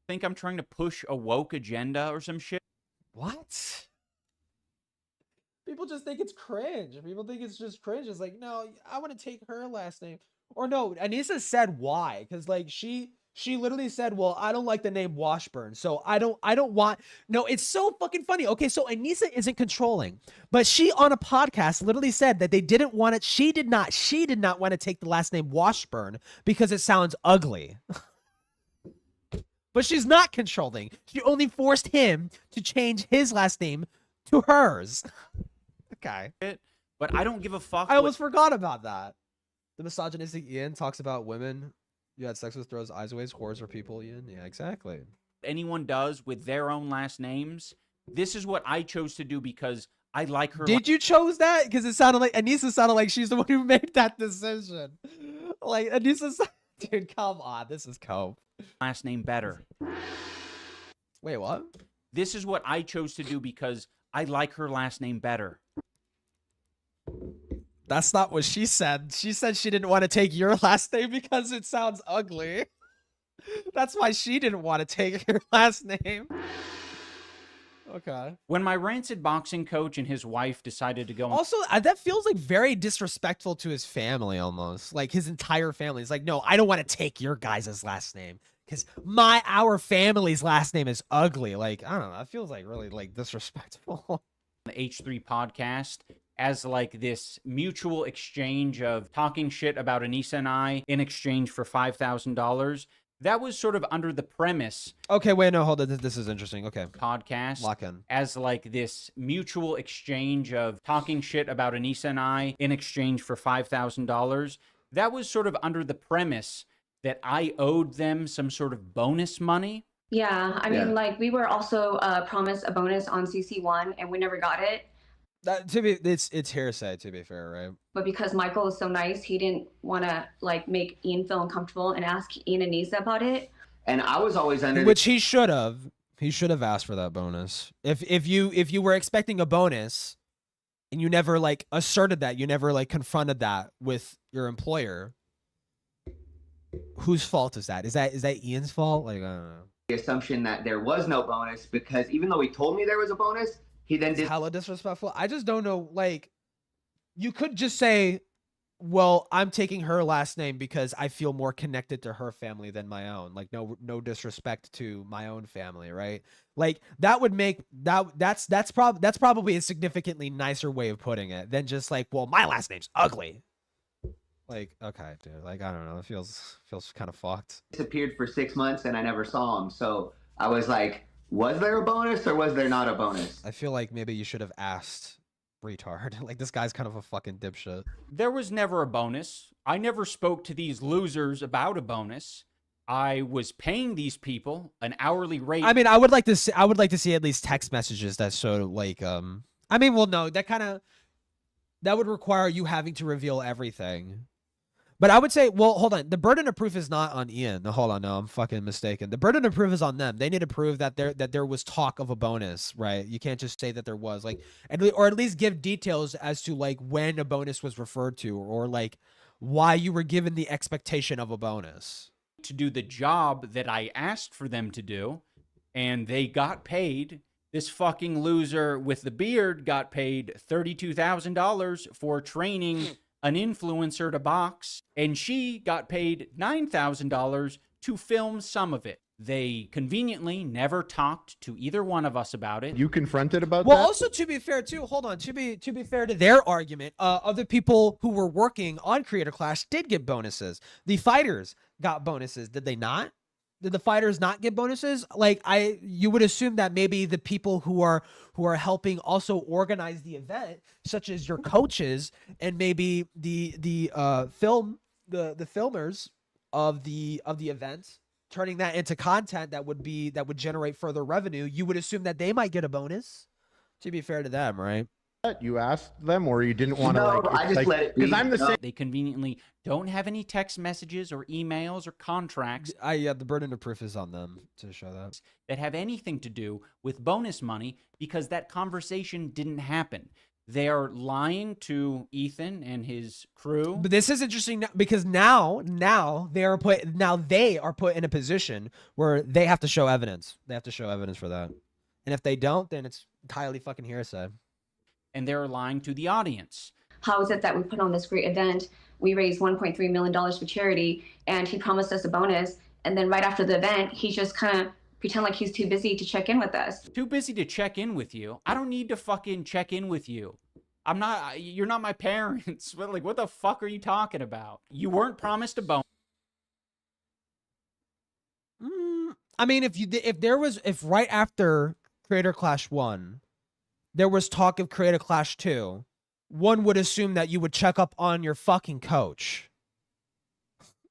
Think I'm trying to push a woke agenda or some shit. What? People just think it's cringe. People think it's just cringe. It's like, no, I want to take her last name. Or no, Anissa said why, because like she literally said, well, I don't like the name Washburn, so I don't want. No, it's so fucking funny. Okay, so Anissa isn't controlling, but she on a podcast literally said that they didn't want it. She did not want to take the last name Washburn because it sounds ugly. But she's not controlling. She only forced him to change his last name to hers. Okay. But I don't give a fuck. I almost forgot about that. The misogynistic Ian talks about women you had sex with, throws eyes away, whores are people, Ian. Yeah, exactly. Anyone does with their own last names. This is what I chose to do because I like her. Did you chose that? Because it sounded like Anissa sounded like she's the one who made that decision. Like Anissa, dude, come on, this is cope. Last name better. Wait, what? This is what I chose to do because I like her last name better. That's not what she said. She said she didn't want to take your last name because it sounds ugly. That's why she didn't want to take your last name. Okay. When my rancid boxing coach and his wife decided to go... Also, that feels like very disrespectful to his family almost. Like his entire family. It's like, no, I don't want to take your guys' last name because our family's last name is ugly. Like, I don't know. That feels like really like disrespectful. The H3 podcast as like this mutual exchange of talking shit about Anissa and I in exchange for $5,000. That was sort of under the premise. Okay, wait, no, hold on. This is interesting. Okay. Podcast. Lock in. As like this mutual exchange of talking shit about Anissa and I in exchange for $5,000. That was sort of under the premise that I owed them some sort of bonus money. Yeah, I mean, like we were also promised a bonus on CC1 and we never got it. It's hearsay, to be fair, right? But because Michael is so nice, he didn't want to like make Ian feel uncomfortable and ask Ian and Nisa about it. And I was always under which he should have. He should have asked for that bonus. If you were expecting a bonus and you never like asserted that, you never like confronted that with your employer, whose fault is that? Is that Ian's fault? Like, I don't know. The assumption that there was no bonus because even though he told me there was a bonus, he then did hella disrespectful. I just don't know. Like, you could just say, well, I'm taking her last name because I feel more connected to her family than my own. Like, no disrespect to my own family, right? Like, that would make that's probably a significantly nicer way of putting it than just like, well, my last name's ugly. Like, okay, dude. Like, I don't know. It feels kind of fucked. Disappeared for 6 months and I never saw him. So I was like, was there a bonus or was there not a bonus? I feel like maybe you should have asked, retard. Like, this guy's kind of a fucking dipshit. There was never a bonus. I never spoke to these losers about a bonus. I was paying these people an hourly rate. I mean, I would like to see at least text messages that show like I mean, well, no, that would require you having to reveal everything. But I would say, well, hold on. The burden of proof is not on Ian. No, hold on. No, I'm fucking mistaken. The burden of proof is on them. They need to prove that there was talk of a bonus, right? You can't just say that there was, like, or at least give details as to like when a bonus was referred to, or like why you were given the expectation of a bonus. To do the job that I asked for them to do, and they got paid. This fucking loser with the beard got paid $32,000 for training an influencer to box, and she got paid $9,000 to film some of it. They conveniently never talked to either one of us about it. You confronted about that? Well, also, to be fair, too, hold on. To be fair to their argument, other people who were working on Creator Clash did get bonuses. The fighters got bonuses, did they not? Did the fighters not get bonuses? Like, you would assume that maybe the people who are helping also organize the event, such as your coaches and maybe the filmers of the event, turning that into content that would generate further revenue, you would assume that they might get a bonus. To be fair to them, right? You asked them, or you didn't want to? No, I just let it be. Because I'm the same. They conveniently don't have any text messages or emails or contracts. Yeah, the burden of proof is on them to show that have anything to do with bonus money, because that conversation didn't happen. They are lying to Ethan and his crew. But this is interesting because now they are put in a position where they have to show evidence. They have to show evidence for that. And if they don't, then it's entirely fucking hearsay. And they're lying to the audience. How is it that we put on this great event? We raised $1.3 million for charity, and he promised us a bonus. And then right after the event, he just kind of pretend like he's too busy to check in with us. Too busy to check in with you? I don't need to fucking check in with you. You're not my parents. Like, what the fuck are you talking about? You weren't promised a bonus. I mean, if right after Creator Clash 1, there was talk of Creator Clash 2, one would assume that you would check up on your fucking coach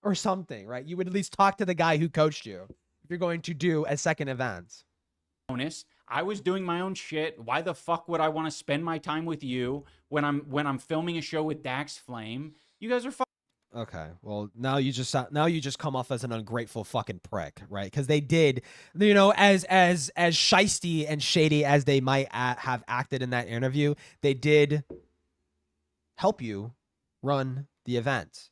or something, right? You would at least talk to the guy who coached you if you're going to do a second event. Bonus. I was doing my own shit. Why the fuck would I want to spend my time with you when I'm filming a show with Dax Flame? You guys are Okay. Well, now you just come off as an ungrateful fucking prick, right? Because they did, you know, as shisty and shady as they might have acted in that interview, they did help you run the event.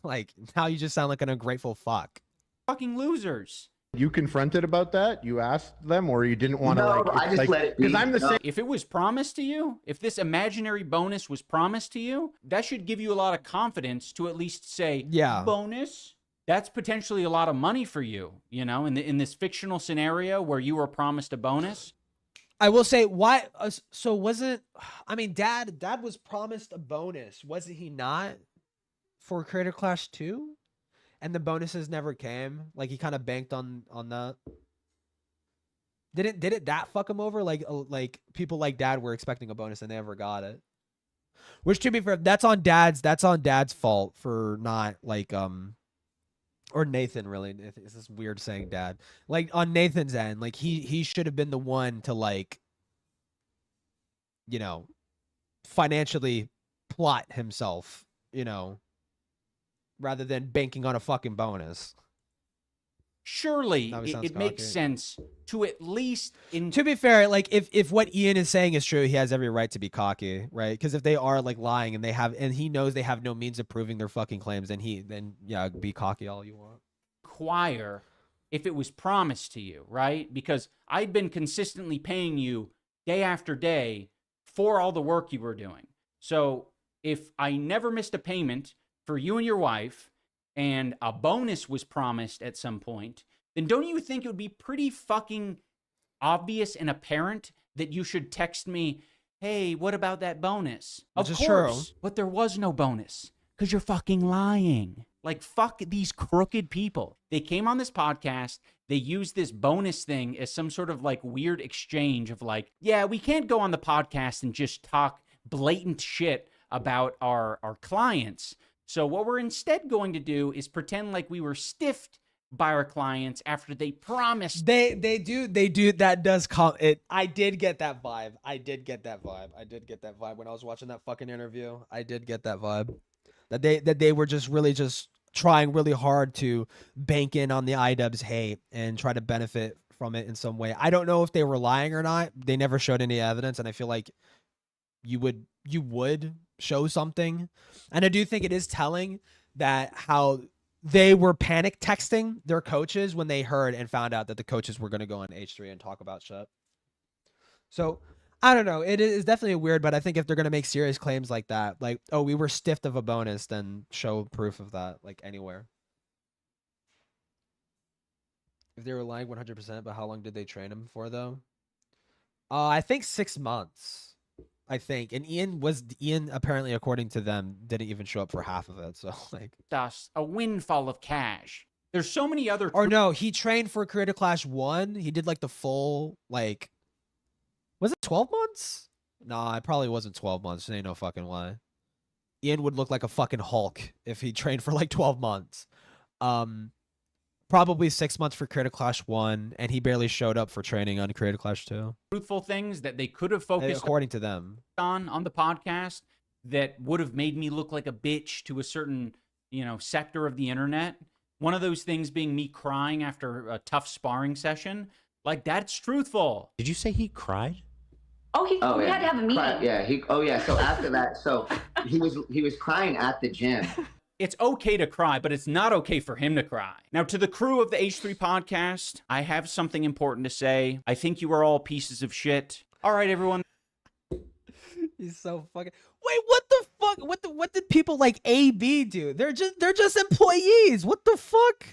Like, now you just sound like an ungrateful fuck. Fucking losers. You confronted about that? You asked them, or you didn't want to I just let it be. Because I'm the same. If it was promised to you, if this imaginary bonus was promised to you, that should give you a lot of confidence to at least say, yeah, bonus. That's potentially a lot of money for you, you know, in this fictional scenario where you were promised a bonus. I will say, why? So wasn't, I mean, Dad was promised a bonus, wasn't he not, for Creator Clash 2? And the bonuses never came. Like, he kind of banked on that. Did that fuck him over? Like people like Dad were expecting a bonus and they never got it. Which, to be fair, that's on Dad's fault for not, like, or Nathan, really. It's this weird saying Dad. Like, on Nathan's end, like, he should have been the one to, like, you know, financially plot himself, you know, rather than banking on a fucking bonus. Surely it makes sense to at least... To be fair, like, if what Ian is saying is true, he has every right to be cocky, right? Because if they are, like, lying and he knows they have no means of proving their fucking claims, then yeah, be cocky all you want. Require if it was promised to you, right? Because I'd been consistently paying you day after day for all the work you were doing. So if I never missed a payment for you and your wife, and a bonus was promised at some point, then don't you think it would be pretty fucking obvious and apparent that you should text me, hey, what about that bonus? Of course, but there was no bonus, because you're fucking lying. Like, fuck these crooked people. They came on this podcast, they used this bonus thing as some sort of, like, weird exchange of, like, yeah, we can't go on the podcast and just talk blatant shit about our clients. So what we're instead going to do is pretend like we were stiffed by our clients after they promised. They do. That does come. I did get that vibe. I did get that vibe when I was watching that fucking interview. I did get that vibe that they were just really just trying really hard to bank in on the Idubbbz hate and try to benefit from it in some way. I don't know if they were lying or not. They never showed any evidence, and I feel like you would show something. And I do think it is telling that how they were panic texting their coaches when they heard and found out that the coaches were going to go on H3 and talk about shit. So I don't know. It is definitely weird, but I think if they're going to make serious claims like that, like, oh, we were stiffed of a bonus, then show proof of that, like, anywhere. If they were lying 100%, but how long did they train him for, though? I think 6 months. I think. And Ian apparently, according to them, didn't even show up for half of it. So, like, that's a windfall of cash. There's so many other... Or no, he trained for Creator Clash 1. He did, like, the full, like... Was it 12 months? Nah, it probably wasn't 12 months. It ain't no fucking lie. Ian would look like a fucking Hulk if he trained for, like, 12 months. Probably 6 months for Creator Clash 1, and he barely showed up for training on Creator Clash 2. Truthful things that they could have focused according to them on the podcast that would have made me look like a bitch to a certain, you know, sector of the internet. One of those things being me crying after a tough sparring session. Like, that's truthful. Did you say he cried? We had to have a meeting. So after that, he was crying at the gym. It's okay to cry, but it's not okay for him to cry. Now, to the crew of the H3 podcast, I have something important to say. I think you are all pieces of shit. All right, everyone. He's so fucking... Wait, what the fuck? What did people like AB do? They're just employees. What the fuck?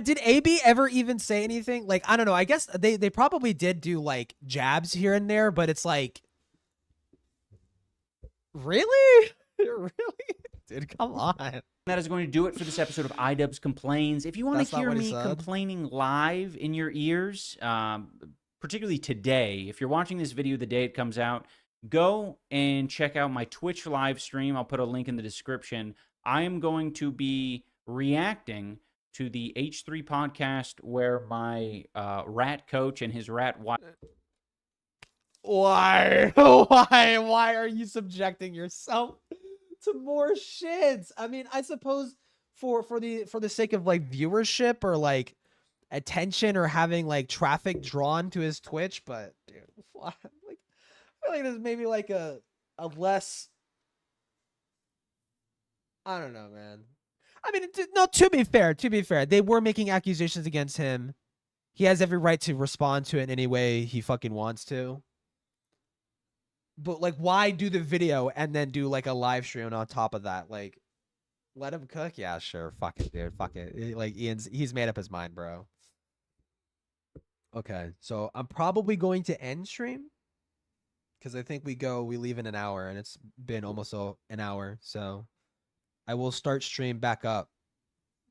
Did AB ever even say anything? Like, I don't know. I guess they probably did do, like, jabs here and there, but it's like... Really? Really? Dude, come on. That is going to do it for this episode of Idubbbz Complains. If you want to hear me complaining live in your ears, particularly today, if you're watching this video the day it comes out, go and check out my Twitch live stream. I'll put a link in the description. I am going to be reacting to the H3 podcast where my rat coach and his rat wife... Why are you subjecting yourself to more shits. I mean, I suppose for the sake of like viewership or like attention or having like traffic drawn to his Twitch, but dude, like I feel like there's maybe like a less, I don't know, man. I mean, no, to be fair, they were making accusations against him. He has every right to respond to it in any way he fucking wants to. But like, why do the video and then do like a live stream on top of that? Like, let him cook? Yeah, sure. Fuck it, dude. Fuck it. Like, he's made up his mind, bro. Okay, so I'm probably going to end stream because I think we leave in an hour, and it's been almost an hour. So I will start stream back up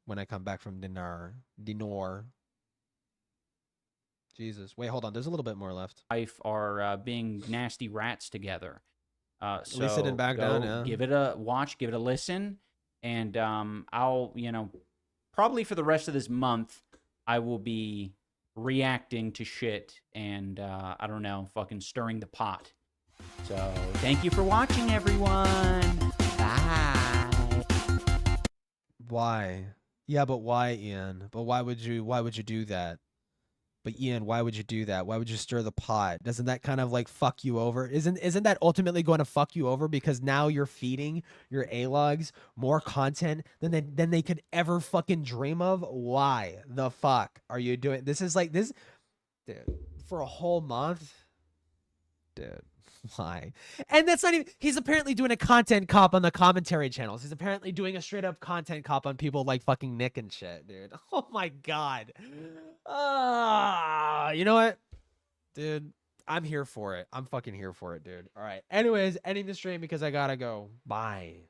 when I come back from dinner. Jesus. Wait, hold on. There's a little bit more left. Life are being nasty rats together. So At least it didn't back down, yeah. give it a watch, give it a listen, and I'll, probably for the rest of this month, I will be reacting to shit and, I don't know, fucking stirring the pot. So thank you for watching, everyone. Bye. Why? Yeah, but why, Ian? But why would you do that? But Ian, why would you do that? Why would you stir the pot? Doesn't that kind of like fuck you over? Isn't that ultimately going to fuck you over because now you're feeding your A-logs more content than they could ever fucking dream of? Why the fuck are you doing this? Is like this, dude, for a whole month, dude. Why? And that's not even, he's apparently doing a content cop on the commentary channels. He's apparently doing a straight up content cop on people like fucking Nick and shit, dude. Oh my God. You know what? Dude, I'm here for it. I'm fucking here for it, dude. All right. Anyways, ending the stream because I gotta go. Bye.